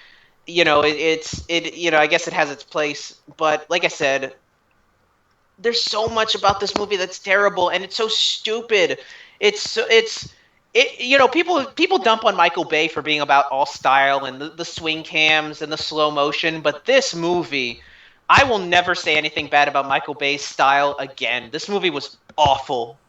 I guess it has its place, but like I said, there's so much about this movie that's terrible and it's so stupid. People dump on Michael Bay for being about all style and the swing cams and the slow motion, but this movie, I will never say anything bad about Michael Bay's style again. This movie was awful.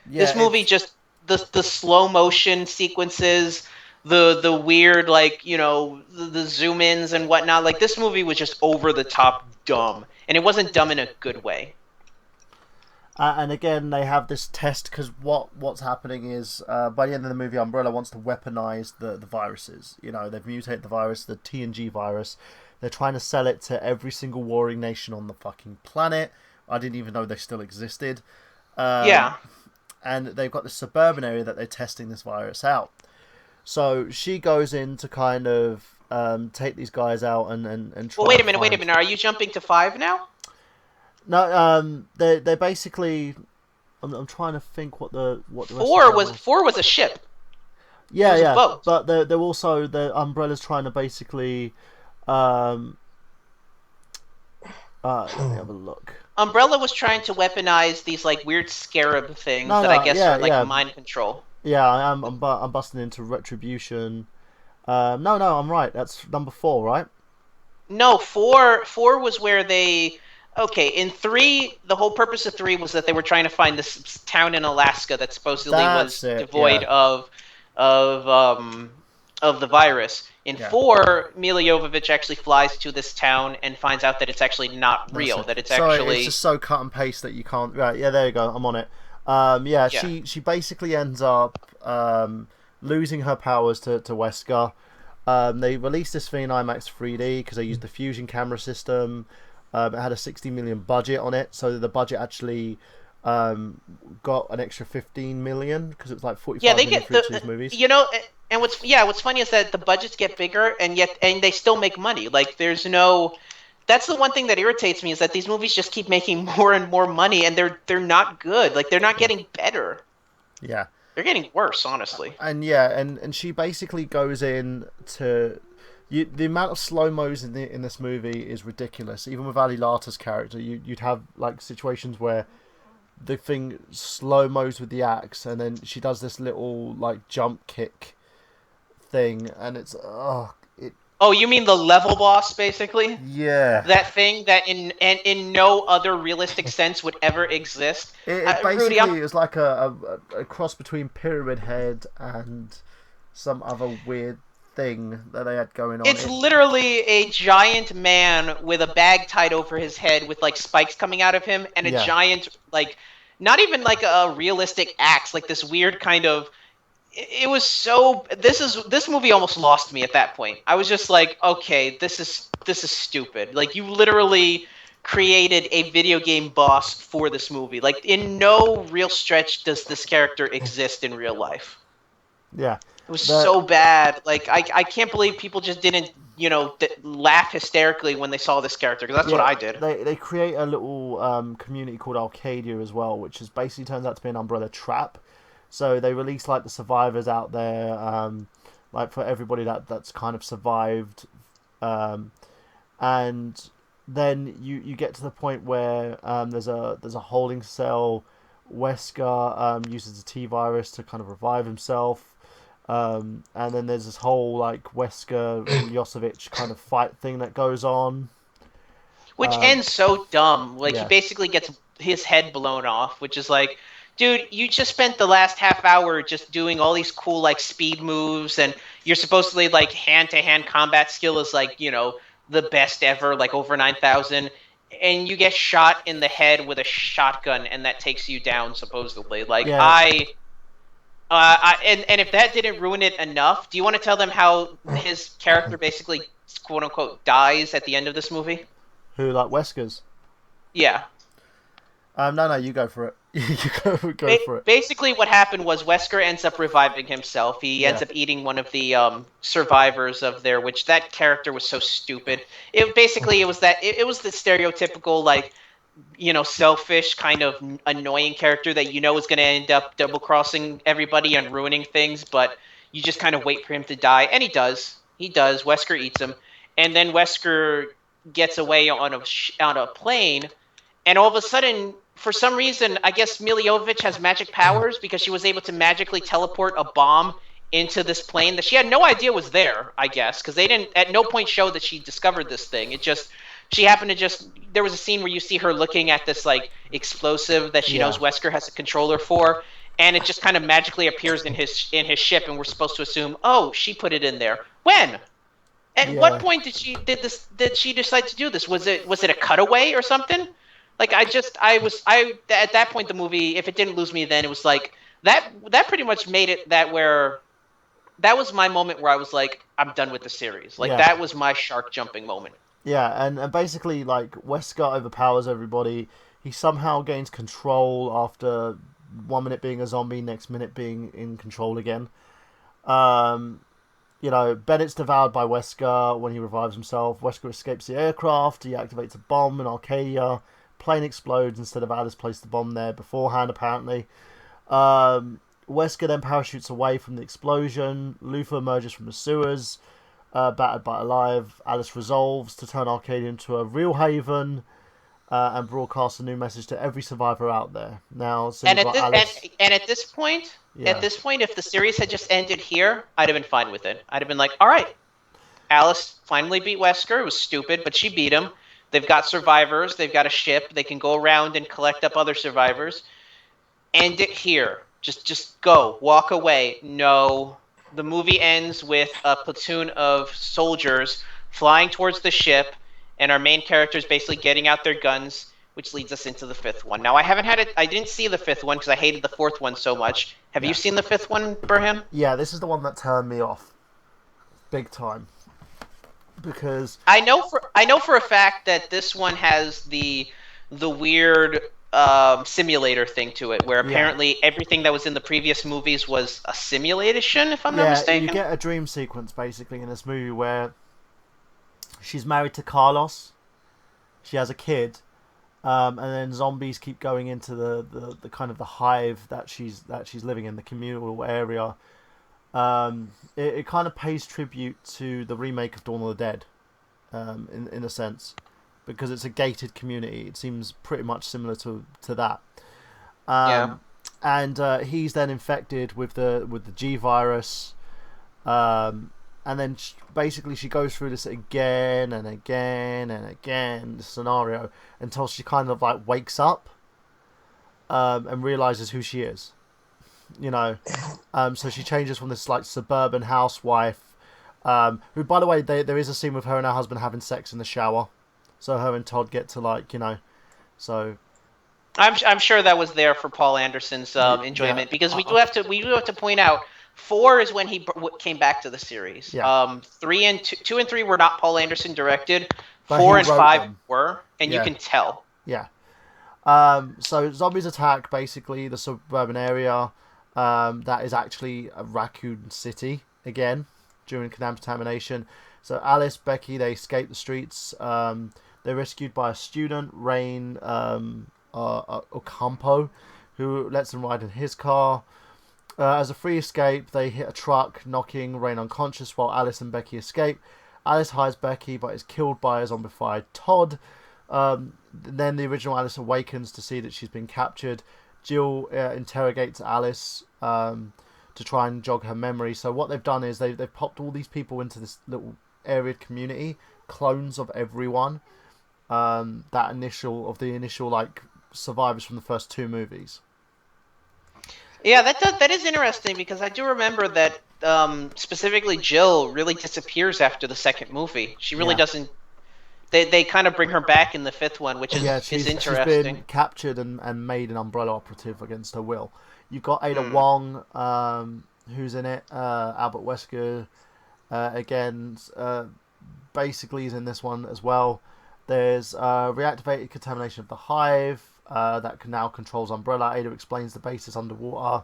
yeah. This movie It's just the slow motion sequences, the weird like the zoom ins and whatnot. Like this movie was just over the top dumb, and it wasn't dumb in a good way. And again, they have this test because what's happening is by the end of the movie, Umbrella wants to weaponize the viruses. You know, they've mutated the virus, the TNG virus. They're trying to sell it to every single warring nation on the fucking planet. I didn't even know they still existed. Um, Yeah. and they've got this suburban area that they're testing this virus out. So she goes in to kind of take these guys out and Well, try wait a and minute, wait a find. minute. Are you jumping to five now? No, they're basically. I'm trying to think what the rest of Four them was was. four was a ship. It Yeah, was a yeah, boat. but they're also the Umbrella's trying to basically. Um, let me have a look. Umbrella was trying to weaponize these like weird scarab things No, that I no, guess yeah, are like yeah, mind control. yeah. I'm busting into retribution. No, no, I'm right. That's number four, right? No, four was where they okay, in three, the whole purpose of three was that they were trying to find this town in Alaska that supposedly That's was it. devoid Yeah, of um of the virus. In yeah. four, Mila Jovovich actually flies to this town and finds out that it's actually not That's real, it. that it's Sorry, it's just actually so cut and paste that you can't. Right, yeah, there you go. I'm on it. Yeah, yeah. she basically ends up losing her powers to Wesker. They released this thing in IMAX 3D because they used the fusion camera system. It had a 60 million budget on it, so the budget actually got an extra 15 million because it was like Yeah, 45 they million get for each of these movies. and what's funny is that the budgets get bigger and they still make money. Like there's no that's the one thing that irritates me is that these movies just keep making more and more money and they're not good. Like they're not Yeah, getting better. yeah. They're getting worse, honestly. And yeah, and she basically goes in to the amount of slow mos in this movie is ridiculous. Even with Ali Lata's character, you'd have like situations where the thing slow mos with the axe, and then she does this little like jump kick thing, and it's it Oh, you mean the level boss basically? yeah. That thing that in no other realistic sense would ever exist. It Rudy, basically is like a cross between Pyramid Head and some other weird thing that they had going on. it's literally a giant man with a bag tied over his head with like spikes coming out of him and a Yeah, giant like not even like a realistic axe, like this weird kind of it was so this movie almost lost me at that point. I was just like, okay, this is stupid. Like you literally created a video game boss for this movie. Like in no real stretch does this character exist in real life. yeah. It was The so bad. Like I can't believe people just didn't laugh hysterically when they saw this character because that's what Yeah, I did. they create a little community called Arcadia as well, which is basically turns out to be an umbrella trap. So they release like the survivors out there, like for everybody that's kind of survived, um, and then you get to the point where there's a holding cell. Wesker uses the T virus to kind of revive himself. And then there's this whole like Wesker Milosevic kind of fight thing that goes on. Which Um, ends so dumb. Like he yeah, basically gets his head blown off, which is like, dude, you just spent the last half hour just doing all these cool like speed moves, and you're supposedly like hand to hand combat skill is like the best ever, like over 9,000, and you get shot in the head with a shotgun, and that takes you down supposedly. Like yeah. and if that didn't ruin it enough, do you want to tell them how his character basically quote unquote dies at the end of this movie? Who like Wesker's? Yeah. No, no, you go for it. You go for it. Basically, what happened was Wesker ends up reviving himself. He Yeah, ends up eating one of the survivors of there, which that character was so stupid. It was it was the stereotypical like selfish kind of annoying character that is going to end up double crossing everybody and ruining things, but you just kind of wait for him to die, and he does. He does. Wesker eats him, and then Wesker gets away on a plane, and all of a sudden, for some reason, I guess Miljovic has magic powers because she was able to magically teleport a bomb into this plane that she had no idea was there, I guess, because they didn't at no point show that she discovered this thing. It just she happened to just there was a scene where you see her looking at this like explosive that she yeah, knows Wesker has a controller for, and it just kind of magically appears in his ship, and we're supposed to assume, oh, she put it in there. When? At what Yeah. point did she decide to do this? Was it a cutaway or something? Like I at that point the movie, if it didn't lose me then, it was like that pretty much made it that was my moment where I was like, I'm done with the series. Like Yeah. that was my shark jumping moment. Yeah, and basically, like, Wesker overpowers everybody. He somehow gains control after 1 minute being a zombie, next minute being in control again. Um, Bennett's devoured by Wesker when he revives himself. Wesker escapes the aircraft. He activates a bomb in Arcadia. Plane explodes instead of Alice placed the bomb there beforehand, apparently. Wesker then parachutes away from the explosion. Luther emerges from the sewers, battered but alive. Alice resolves to turn Arcadia into a real haven and broadcast a new message to every survivor out there. Now, so And you've at got this Alice. and at Yeah, this point, if the series had just ended here, I'd have been fine with it. I'd have been like, all right, Alice finally beat Wesker. It was stupid, but she beat him. They've got survivors. They've got a ship. They can go around and collect up other survivors. End it here. Just go. Walk away. No. The movie ends with a platoon of soldiers flying towards the ship, and our main characters basically getting out their guns, which leads us into the fifth one. Now, I haven't had it. I didn't see the fifth one because I hated the fourth one so much. Have you yeah, seen the fifth one, Burham? yeah. This is the one that turned me off big time because I know for a fact that this one has the weird simulator thing to it, where yeah, apparently everything that was in the previous movies was a simulation, if I'm not yeah. You mistaken. get a dream sequence basically in this movie where she's married to Carlos. She has a kid, and then zombies keep going into the kind of the hive that she's living in, the communal area. It kind of pays tribute to the remake of Dawn of the Dead, in a sense, because it's a gated community. It seems pretty much similar to that. Yeah. Um, and he's then infected with the G virus. And then basically she goes through this again and again and again, this scenario, until she kind of like wakes up, and realizes who she is. So she changes from this like suburban housewife, who, by the way, there is a scene with her and her husband having sex in the shower. So her and Todd get to so I'm sure that was there for Paul Anderson's yeah, enjoyment, because we do have to point out 4 is when he came back to the series. yeah. 3 and 2 and 3 were not Paul Anderson directed. But he 4 and wrote 5 them. were, and you Yeah, can tell. yeah. So zombies attack basically the suburban area. That is actually a Raccoon City again during contamination. So Alice, Becky, they escape the streets. They're rescued by a student, Rain Ocampo, who lets them ride in his car. As a free escape, they hit a truck, knocking Rain unconscious while Alice and Becky escape. Alice hides Becky, but is killed by a zombified Todd. Then the original Alice awakens to see that she's been captured. Jill interrogates Alice to try and jog her memory. So what they've done is they've popped all these people into this little area community, clones of everyone. The initial like survivors from the first 2 movies. Yeah, that is interesting, because I do remember that specifically Jill really disappears after the second movie. She really Yeah. doesn't. They kind of bring her back in the fifth one, which Yeah, is she's been interesting. captured and made an umbrella operative against her will. You've got Ada Hmm. Wong, who's in it. Albert Wesker, again, basically is in this one as well. There's reactivated contamination of the hive that can now controls Umbrella. Ada explains the base is underwater.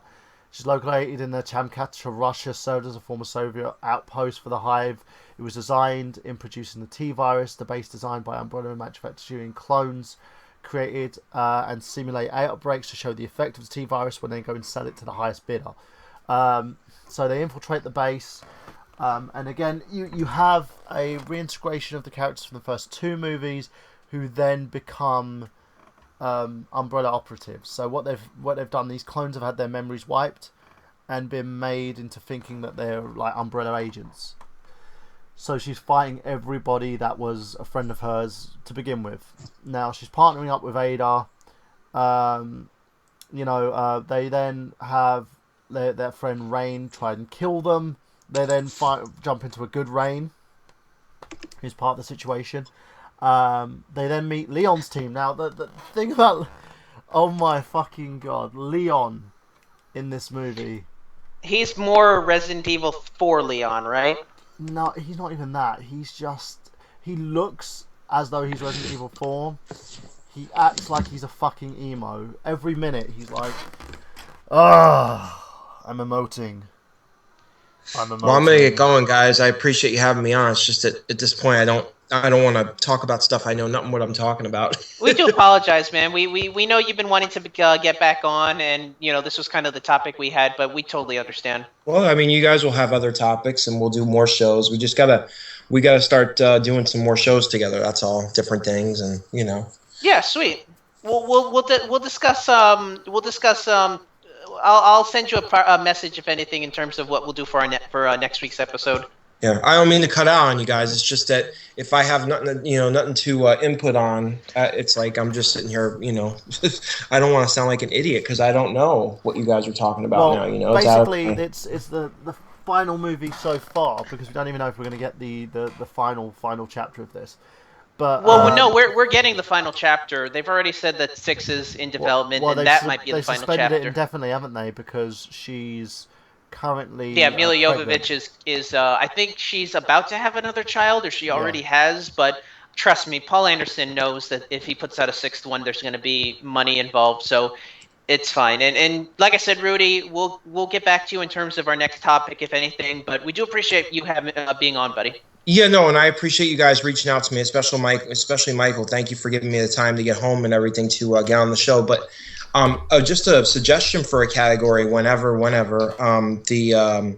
She's located in the Chamchatka, Russia, served as a former Soviet outpost for the hive. It was designed in producing the T-virus, the base designed by Umbrella and manufacturing clones, created and simulate outbreaks to show the effect of the T-virus when they go and sell it to the highest bidder. So they infiltrate the base. And again, you have a reintegration of the characters from the first 2 movies, who then become Umbrella operatives. So what they've done, these clones have had their memories wiped and been made into thinking that they're like Umbrella agents. So she's fighting everybody that was a friend of hers to begin with. Now she's partnering up with Ada, They then have their friend Rain try and kill them. They then jump into a good Rain, who's part of the situation. They then meet Leon's team. Now, the thing about. Oh my fucking god. Leon in this movie. He's more Resident Evil 4 Leon, right? No, he's not even that. He's just. He looks as though he's Resident Evil 4. He acts like he's a fucking emo. Every minute he's like, ah, I'm emoting. I'm Well, I'm gonna get emoting. going, guys. I appreciate you having me on. It's just that at this point, I don't want to talk about stuff I know nothing what I'm talking about. We do apologize, man. We know you've been wanting to get back on, and this was kind of the topic we had, but we totally understand. Well, I mean, you guys will have other topics, and we'll do more shows. We gotta start doing some more shows together. That's all, different things, and Yeah, sweet. We'll discuss I'll send you a message if anything in terms of what we'll do for our next week's episode. Yeah. I don't mean to cut out on you guys. It's just that if I have nothing to input on, it's like I'm just sitting here. I don't want to sound like an idiot because I don't know what you guys are talking about Well, now. It's out of basically, my. it's the final movie so far because we don't even know if we're going to get the final chapter of this. But Well, no, we're getting the final chapter. They've already said that 6 is in development, well, and that might be the they final suspended it chapter. indefinitely, haven't they? Because she's Yeah, currently Mila pregnant. Jovovich is I think she's about to have another child, or she Yeah. already has. But trust me, Paul Anderson knows that if he puts out a sixth one, there's going to be money involved. So it's fine. And like I said, Rudy, we'll get back to you in terms of our next topic, if anything. But we do appreciate you having being on, buddy. Yeah, no, and I appreciate you guys reaching out to me, especially Mike, especially Michael. Thank you for giving me the time to get home and everything to get on the show. But just a suggestion for a category, whenever, the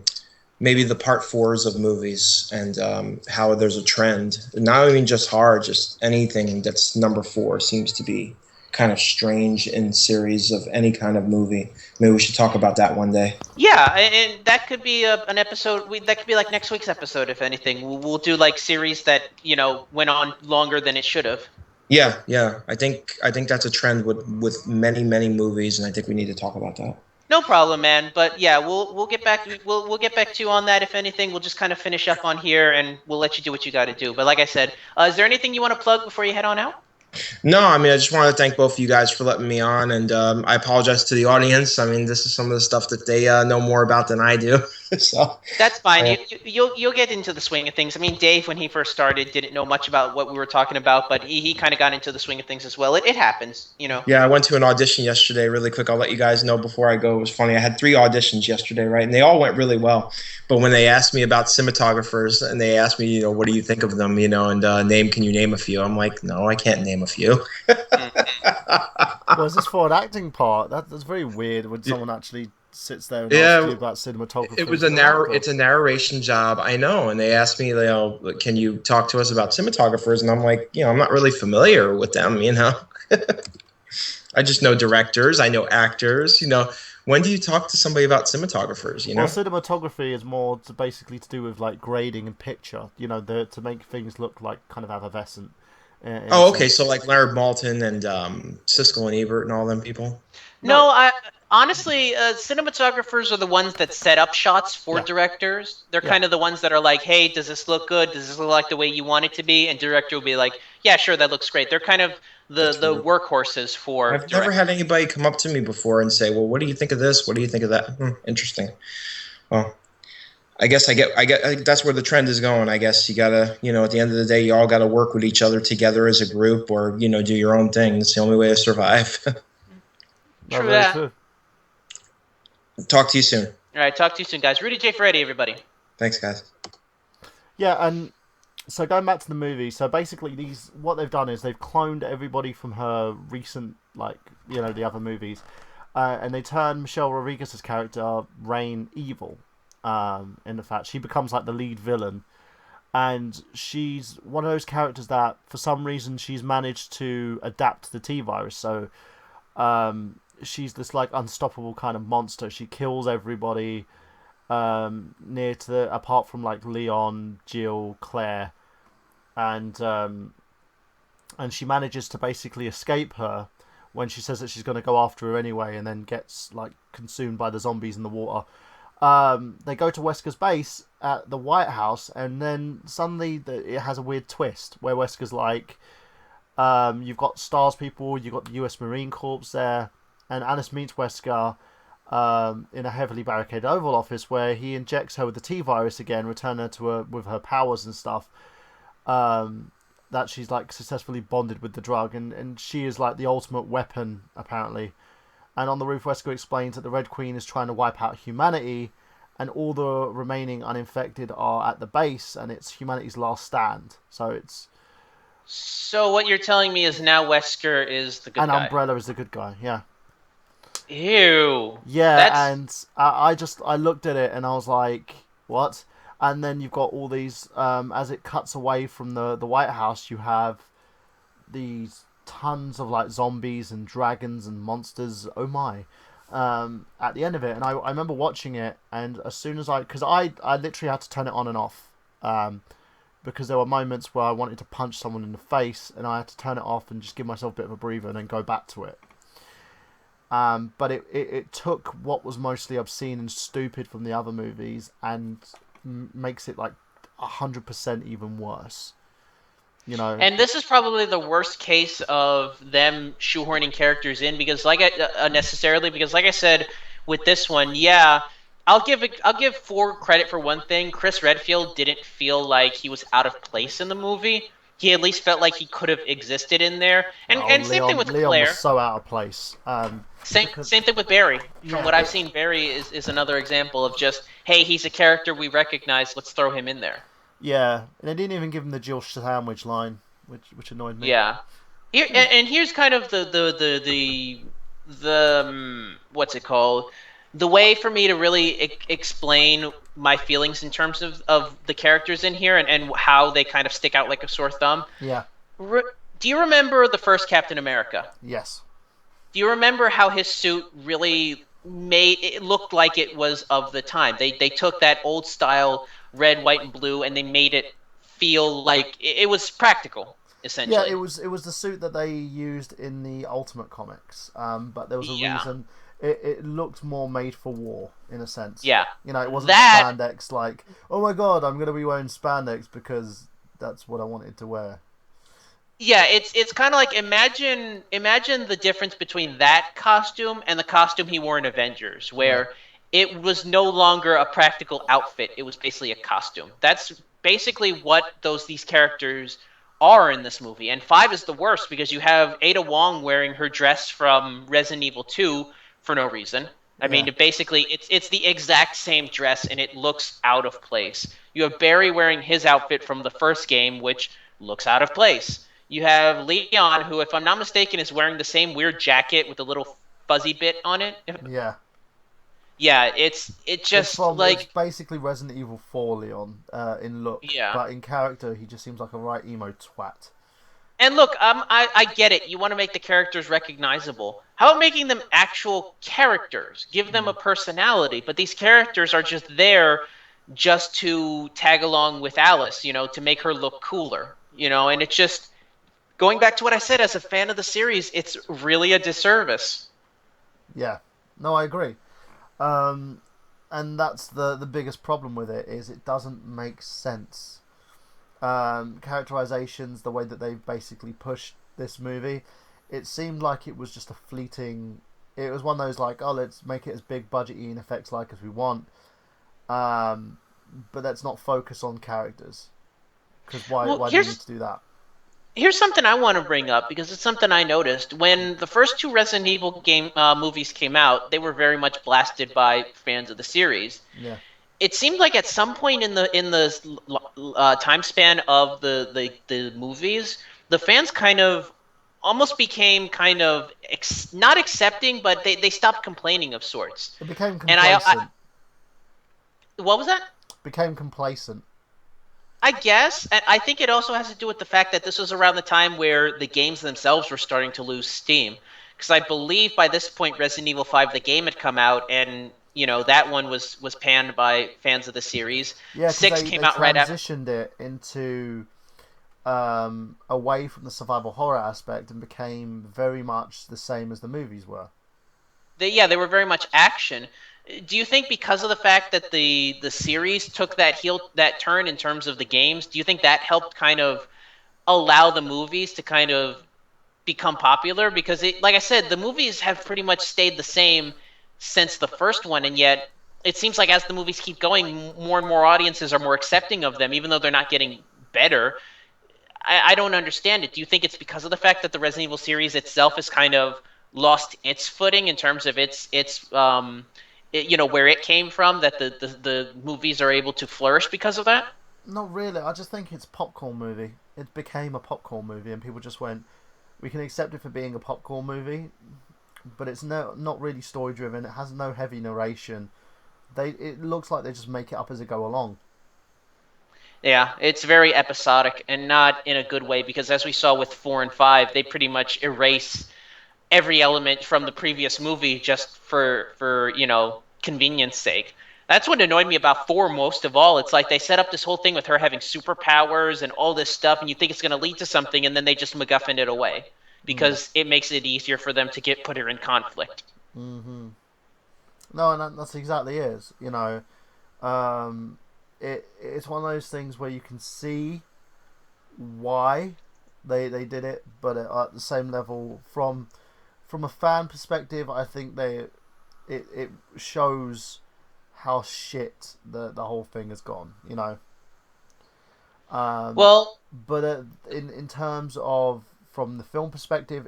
maybe the part fours of movies and how there's a trend, not even just horror, just anything that's number four seems to be kind of strange in series of any kind of movie. Maybe we should talk about that one day. Yeah, and that could be an episode. That could be like next week's episode, if anything. We'll do like series that went on longer than it should have. Yeah, yeah. I think that's a trend with many movies, and I think we need to talk about that. No problem, man. But yeah, we'll get back. We'll get back to you on that. If anything, we'll just kind of finish up on here, and we'll let you do what you got to do. But like I said, is there anything you want to plug before you head on out? No, I mean, I just wanted to thank both of you guys for letting me on, and I apologize to the audience. I mean, this is some of the stuff that they know more about than I do. So, That's fine. yeah. You'll get into the swing of things. I mean, Dave, when he first started, didn't know much about what we were talking about, but he kind of got into the swing of things as well. It happens. Yeah, I went to an audition yesterday. Really quick, I'll let you guys know before I go. It was funny. I had 3 auditions yesterday, right, and they all went really well. But when they asked me about cinematographers and they asked me, what do you think of them, and can you name a few? I'm like, no, I can't name a few. Was this for an acting part? That's very weird when someone actually sits there and asks you Yeah, about it cinematographers was a as an actor. it's a narration job, I know, and they asked me, can you talk to us about cinematographers? And I'm like, I'm not really familiar with them. I just know directors, I know actors. When do you talk to somebody about cinematographers? Well, cinematography is more basically to do with like grading and picture. To make things look like kind of effervescent, in a Oh, okay, so sense. like Leonard Maltin and Siskel and Ebert and all them people. No, No, I honestly, cinematographers are the ones that set up shots for yeah, directors. They're yeah, kind of the ones that are like, "Hey, does this look good? Does this look like the way you want it to be?" And director will be like, "Yeah, sure, that looks great." They're kind of That's the weird. workhorses for I've never had directors. anybody come up to me before and say, "Well, what do you think of this? What do you think of that?" Interesting. Well, I guess I think that's where the trend is going. I guess you gotta, at the end of the day, you all gotta work with each other together as a group, or do your own thing. It's the only way to survive. no, True very that. true. Talk to you soon. All right, talk to you soon, guys. Rudy J. Ferretti, everybody. Thanks, guys. Yeah, and so going back to the movie, so basically what they've done is they've cloned everybody from her recent, like, the other movies, and they turn Michelle Rodriguez's character Rain evil. In the fact she becomes like the lead villain, and she's one of those characters that for some reason she's managed to adapt to the T virus. So she's this like unstoppable kind of monster. She kills everybody near to apart from like Leon, Jill, Claire, and she manages to basically escape her when she says that she's going to go after her anyway, and then gets like consumed by the zombies in the water. They go to Wesker's base at the White House, and then suddenly it has a weird twist where Wesker's like, you've got Stars people, you've got the U.S. Marine Corps there, and Alice meets Wesker in a heavily barricaded Oval Office where he injects her with the T virus again, return her to her with her powers and stuff. That she's like successfully bonded with the drug, and she is like the ultimate weapon apparently. And on the roof, Wesker explains that the Red Queen is trying to wipe out humanity, and all the remaining uninfected are at the base, and it's humanity's last stand. So it's So what you're telling me is now Wesker is the good and guy. Umbrella is the good guy. Yeah. Ew. Yeah, That's and I looked at it and I was like, what? And then you've got all these as it cuts away from the White House, you have these tons of like zombies and dragons and monsters. Oh my! At the end of it, and I remember watching it, and as soon as because I literally had to turn it on and off, because there were moments where I wanted to punch someone in the face, and I had to turn it off and just give myself a bit of a breather and then go back to it. But it took what was mostly obscene and stupid from the other movies and makes it like 100% even worse. You know. And this is probably the worst case of them shoehorning characters in because, like, unnecessarily. Because, like I said, with this one, yeah, I'll give Ford credit for one thing. Chris Redfield didn't feel like he was out of place in the movie. He at least felt like he could have existed in there. Oh, And same thing Leon! with Leon was Claire. so out of place. Because Same thing with Barry. From yeah, what I've seen, Barry is another example of just, hey, he's a character we recognize. Let's throw him in there. yeah, and they didn't even give him the Jill Sandwich line, which annoyed me. Yeah. Here and here's kind of the what's it called? The way for me to really explain my feelings in terms of the characters in here and how they kind of stick out like a sore thumb. Yeah. Re- do you remember the first Captain America? Yes. Do you remember how his suit really made it looked like it was of the time? They took that old style red, white, and blue and they made it feel like it was practical, Yeah, essentially. it was the suit that they used in the Ultimate Comics, but there was a Yeah. reason it looked more made for war in a sense. Yeah. You know, it wasn't That spandex like, oh my god, I'm gonna be wearing spandex because that's what I wanted to wear. yeah, it's kind of like imagine the difference between that costume and the costume he wore in Avengers, Yeah, where it was no longer a practical outfit; it was basically a costume. That's basically what these characters are in this movie. And five is the worst because you have Ada Wong wearing her dress from Resident Evil 2 for no reason. I yeah, mean, basically, it's the exact same dress and it looks out of place. You have Barry wearing his outfit from the first game, which looks out of place. You have Leon, who, if I'm not mistaken, is wearing the same weird jacket with a little fuzzy bit on it. yeah. Yeah, it just It's like basically Resident Evil 4 Leon in look, yeah. but in character he just seems like a right emo twat. And look, I get it. You want to make the characters recognizable. How about making them actual characters? Give them a Mm. personality. But these characters are just there just to tag along with Alice, to make her look cooler, and it's just going back to what I said as a fan of the series, it's really a disservice. Yeah, no, I agree. Um, and that's the biggest problem with it is it doesn't make sense. Characterizations, the way that they've basically pushed this movie, it seemed like it was just a fleeting. It was one of those like, oh, let's make it as big budgety and effects like as we want, um, but let's not focus on characters because Well, why do we need to do that? here's something I want to bring up because it's something I noticed when the first two Resident Evil game movies came out. They were very much blasted by fans of the series. Yeah, It seemed like at some point in the time span of the movies, the fans kind of almost became kind of not accepting, but they stopped complaining of sorts. it became And complacent. what was that? Became complacent. I guess, and I think it also has to do with the fact that this was around the time where the games themselves were starting to lose steam. Because I believe by this point, Resident Evil 5, the game had come out, and that one was panned by fans of the series. Yeah, because Six they came out right after. transitioned it into away from the survival horror aspect and became very much the same as the movies were. They were very much action. Do you think because of the fact that the series took that turn in terms of the games, do you think that helped kind of allow the movies to kind of become popular? Because like I said, the movies have pretty much stayed the same since the first one, and yet it seems like as the movies keep going, more and more audiences are more accepting of them, even though they're not getting better. I don't understand it. Do you think it's because of the fact that the Resident Evil series itself has kind of lost its footing in terms of where it came from, that the movies are able to flourish because of that? Not really. I just think it's a popcorn movie. It became a popcorn movie, and people just went, "We can accept it for being a popcorn movie, but it's not really story driven. It has no heavy narration. It looks like they just make it up as they go along." Yeah, it's very episodic and not in a good way because as we saw with 4 and 5, they pretty much erase every element from the previous movie just for convenience sake. That's what annoyed me about 4 most of all. It's like they set up this whole thing with her having superpowers and all this stuff, and you think it's going to lead to something, and then they just MacGuffin it away Mm. because it makes it easier for them to get put her in conflict. Mm-hmm. No, and that's exactly it. Um, it's one of those things where you can see why they did it, but at the same level, from a fan perspective, I think it shows how shit the whole thing has gone. Um, Well, but in terms of from the film perspective,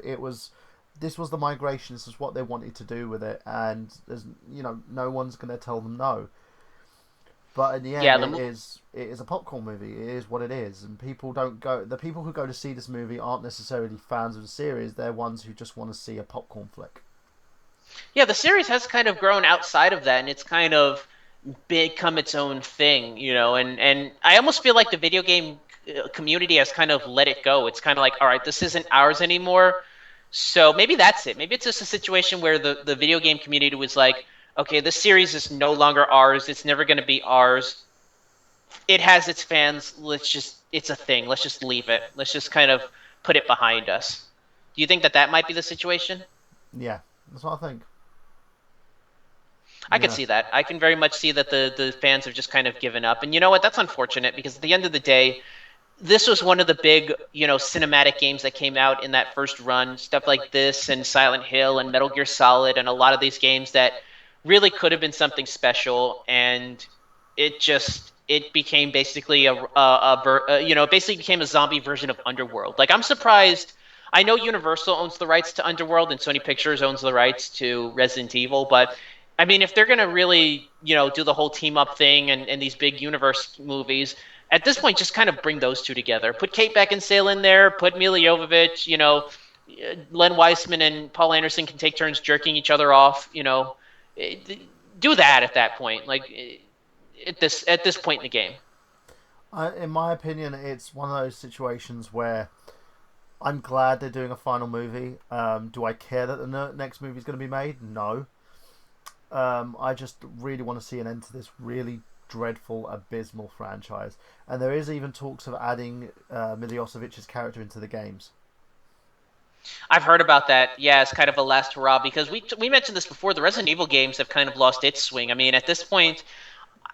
this was the migration. This is what they wanted to do with it, and there's no one's going to tell them no. But in the end, yeah, it is a popcorn movie. It is what it is, and people don't go. The people who go to see this movie aren't necessarily fans of the series. They're ones who just want to see a popcorn flick. the series has kind of grown outside of that, and it's kind of become its own thing, and I almost feel like the video game community has kind of let it go. It's kind of like, all right, this isn't ours anymore. So maybe that's it. Maybe it's just a situation where the video game community was like, okay, this series is no longer ours. It's never going to be ours. It has its fans. It's a thing. Let's just leave it. Let's just kind of put it behind us. Do you think that might be the situation? Yeah, that's what I think. I could Yeah. see that. I can very much see that the fans have just kind of given up. And you know what? That's unfortunate because at the end of the day, this was one of the big, cinematic games that came out in that first run. Stuff like this and Silent Hill and Metal Gear Solid and a lot of these games that really could have been something special, and it became basically basically became a zombie version of Underworld. Like I'm surprised. I know Universal owns the rights to Underworld and Sony Pictures owns the rights to Resident Evil, but I mean, if they're gonna really, do the whole team up thing and these big universe movies, at this point, just kind of bring those two together. Put Kate Beckinsale in there. Put Mila Jovovich. Len Weissman and Paul Anderson can take turns jerking each other off. Do that at that point. Like at this point in the game. In my opinion, it's one of those situations where I'm glad they're doing a final movie. Do I care that the next movie is going to be made? No. I just really want to see an end to this really dreadful, abysmal franchise. And there is even talks of adding Milosevic's character into the games. I've heard about that. Yeah, it's kind of a last hurrah because we mentioned this before. The Resident Evil games have kind of lost its swing. I mean, at this point,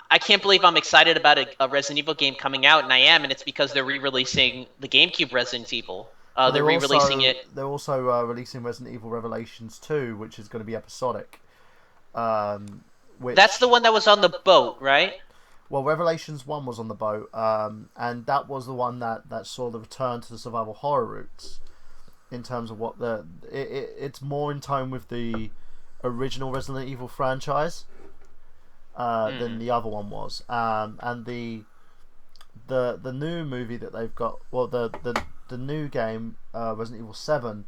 I can't believe I'm excited about a Resident Evil game coming out, and I am, and it's because they're re-releasing the GameCube Resident Evil. But They're re-releasing it. they're also releasing Resident Evil Revelations 2, which is going to be episodic. That's the Which one that was on the boat, right? Well, Revelations 1 was on the boat, and that was the one that saw the return to the survival horror roots in terms of what it's more in tone with the original Resident Evil franchise than the other one was. And the new movie that they've got, well, the new game, Resident Evil 7,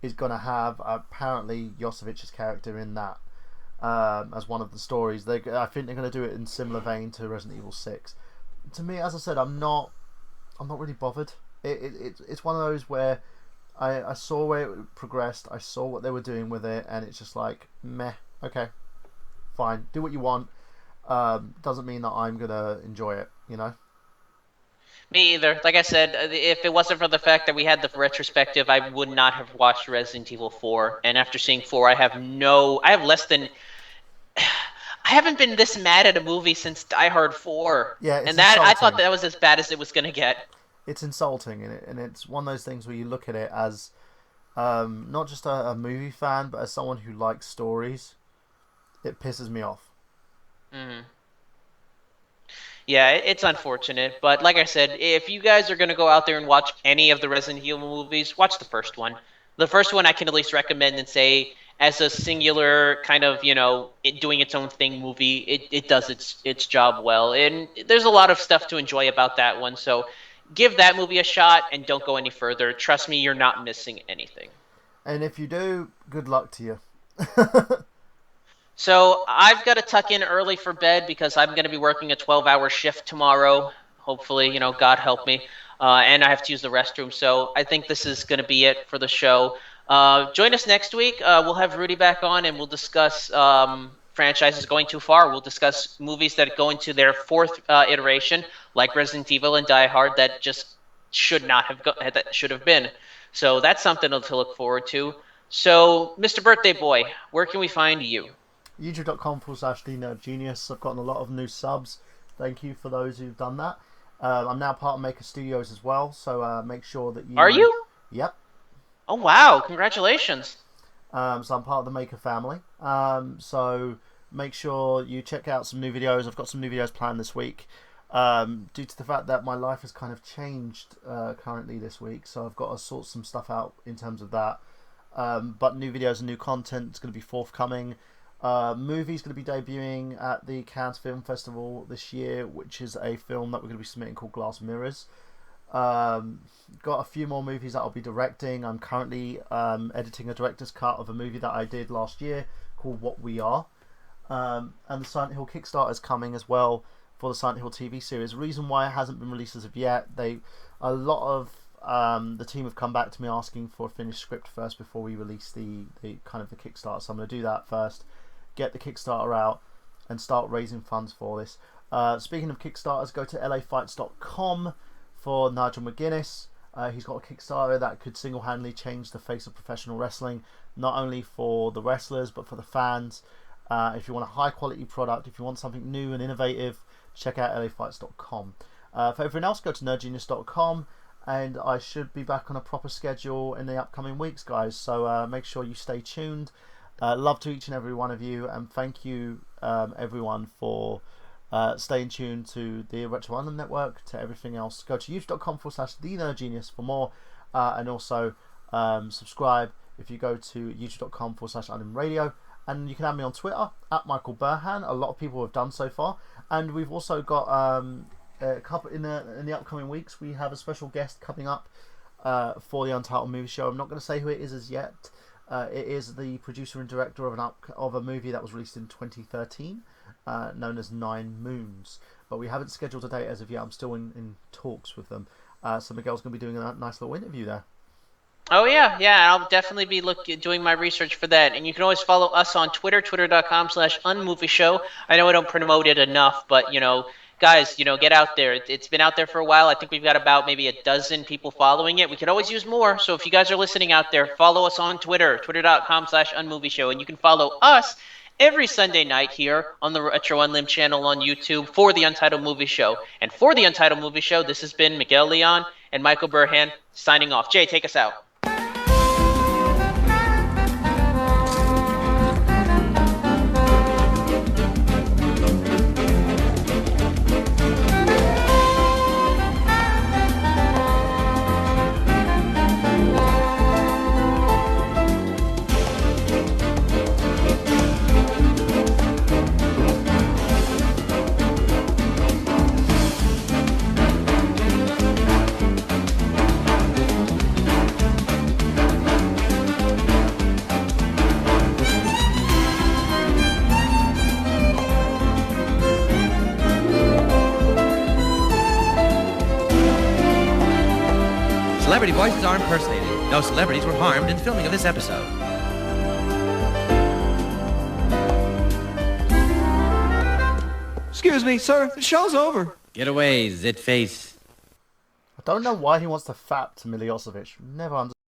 is going to have apparently Josevic's character in that. As one of the stories, I think they're going to do it in similar vein to Resident Evil 6. To me, as I said, I'm not really bothered. It's one of those where I saw where it progressed, I saw what they were doing with it, and it's just like meh. Okay, fine, do what you want. Doesn't mean that I'm gonna enjoy it. Me either. Like I said, if it wasn't for the fact that we had the retrospective, I would not have watched Resident Evil 4. And after seeing 4, I have less than. I haven't been this mad at a movie since Die Hard 4. Yeah, it's And that I thought insulting. that was as bad as it was going to get. It's insulting, and it's one of those things where you look at it as not just a movie fan, but as someone who likes stories. It pisses me off. Mm. Yeah, it's unfortunate, but like I said, if you guys are gonna go out there and watch any of the Resident Evil movies, watch the first one. The first one I can at least recommend and say, as a singular kind of doing its own thing movie, it does its job well, and there's a lot of stuff to enjoy about that one. So give that movie a shot and don't go any further. Trust me, you're not missing anything. And if you do, good luck to you. So I've got to tuck in early for bed because I'm going to be working a 12-hour shift tomorrow. Hopefully, God help me. And I have to use the restroom. So I think this is going to be it for the show. Join us next week. We'll have Rudy back on and we'll discuss franchises going too far. We'll discuss movies that go into their fourth iteration, like Resident Evil and Die Hard, that just should not have that should have been. So that's something to look forward to. So, Mr. Birthday Boy, where can we find you? YouTube.com/TheNerdGenius. I've gotten a lot of new subs. Thank you for those who've done that. I'm now part of Maker Studios as well, so make sure that you. Are you? Yep. Oh wow! Congratulations. So I'm part of the Maker family. So make sure you check out some new videos. I've got some new videos planned this week. Due to the fact that my life has kind of changed currently this week, so I've got to sort some stuff out in terms of that. But new videos and new content is going to be forthcoming. Movie's going to be debuting at the Cannes Film Festival this year, which is a film that we're going to be submitting called Glass Mirrors. Got a few more movies that I'll be directing. I'm currently editing a director's cut of a movie that I did last year called What We Are. And the Silent Hill Kickstarter is coming as well for the Silent Hill TV series. The reason why it hasn't been released as of yet, a lot of the team have come back to me asking for a finished script first before we release the kind of the Kickstarter. So I'm going to do that first, get the Kickstarter out, and start raising funds for this. Speaking of Kickstarters, go to lafights.com for Nigel McGuinness. He's got a Kickstarter that could single-handedly change the face of professional wrestling, not only for the wrestlers but for the fans. If you want a high-quality product, if you want something new and innovative, check out lafights.com. For everything else, go to nerdgenius.com, and I should be back on a proper schedule in the upcoming weeks, guys. So make sure you stay tuned. Love to each and every one of you, and thank you everyone for staying tuned to the Retro Island Network, to everything else. Go to youtube.com/TheNerdGenius for more, and also subscribe if you go to youtube.com/IslandRadio. And you can add me on Twitter at Michael Burhan. A lot of people have done so far, and we've also got a couple in the upcoming weeks. We have a special guest coming up for the Untitled Movie Show. I'm not going to say who it is as yet. It is the producer and director of a movie that was released in 2013, known as Nine Moons. But we haven't scheduled a date as of yet. I'm still in talks with them. So Miguel's going to be doing a nice little interview there. Oh yeah. I'll definitely be doing my research for that. And you can always follow us on Twitter, twitter.com/unmovieshow. I know I don't promote it enough, but guys, get out there. It's been out there for a while. I think we've got about maybe a dozen people following it. We could always use more. So if you guys are listening out there, follow us on Twitter, twitter.com/unmovieshow. And you can follow us every Sunday night here on the Retro Unlim channel on YouTube for the Untitled Movie Show. And for the Untitled Movie Show, this has been Miguel Leon and Michael Burhan signing off. Jay, take us out. Celebrity voices are impersonated. No celebrities were harmed in filming of this episode. Excuse me, sir. The show's over. Get away, zitface. I don't know why he wants to fap to Miliosevich. Never understood.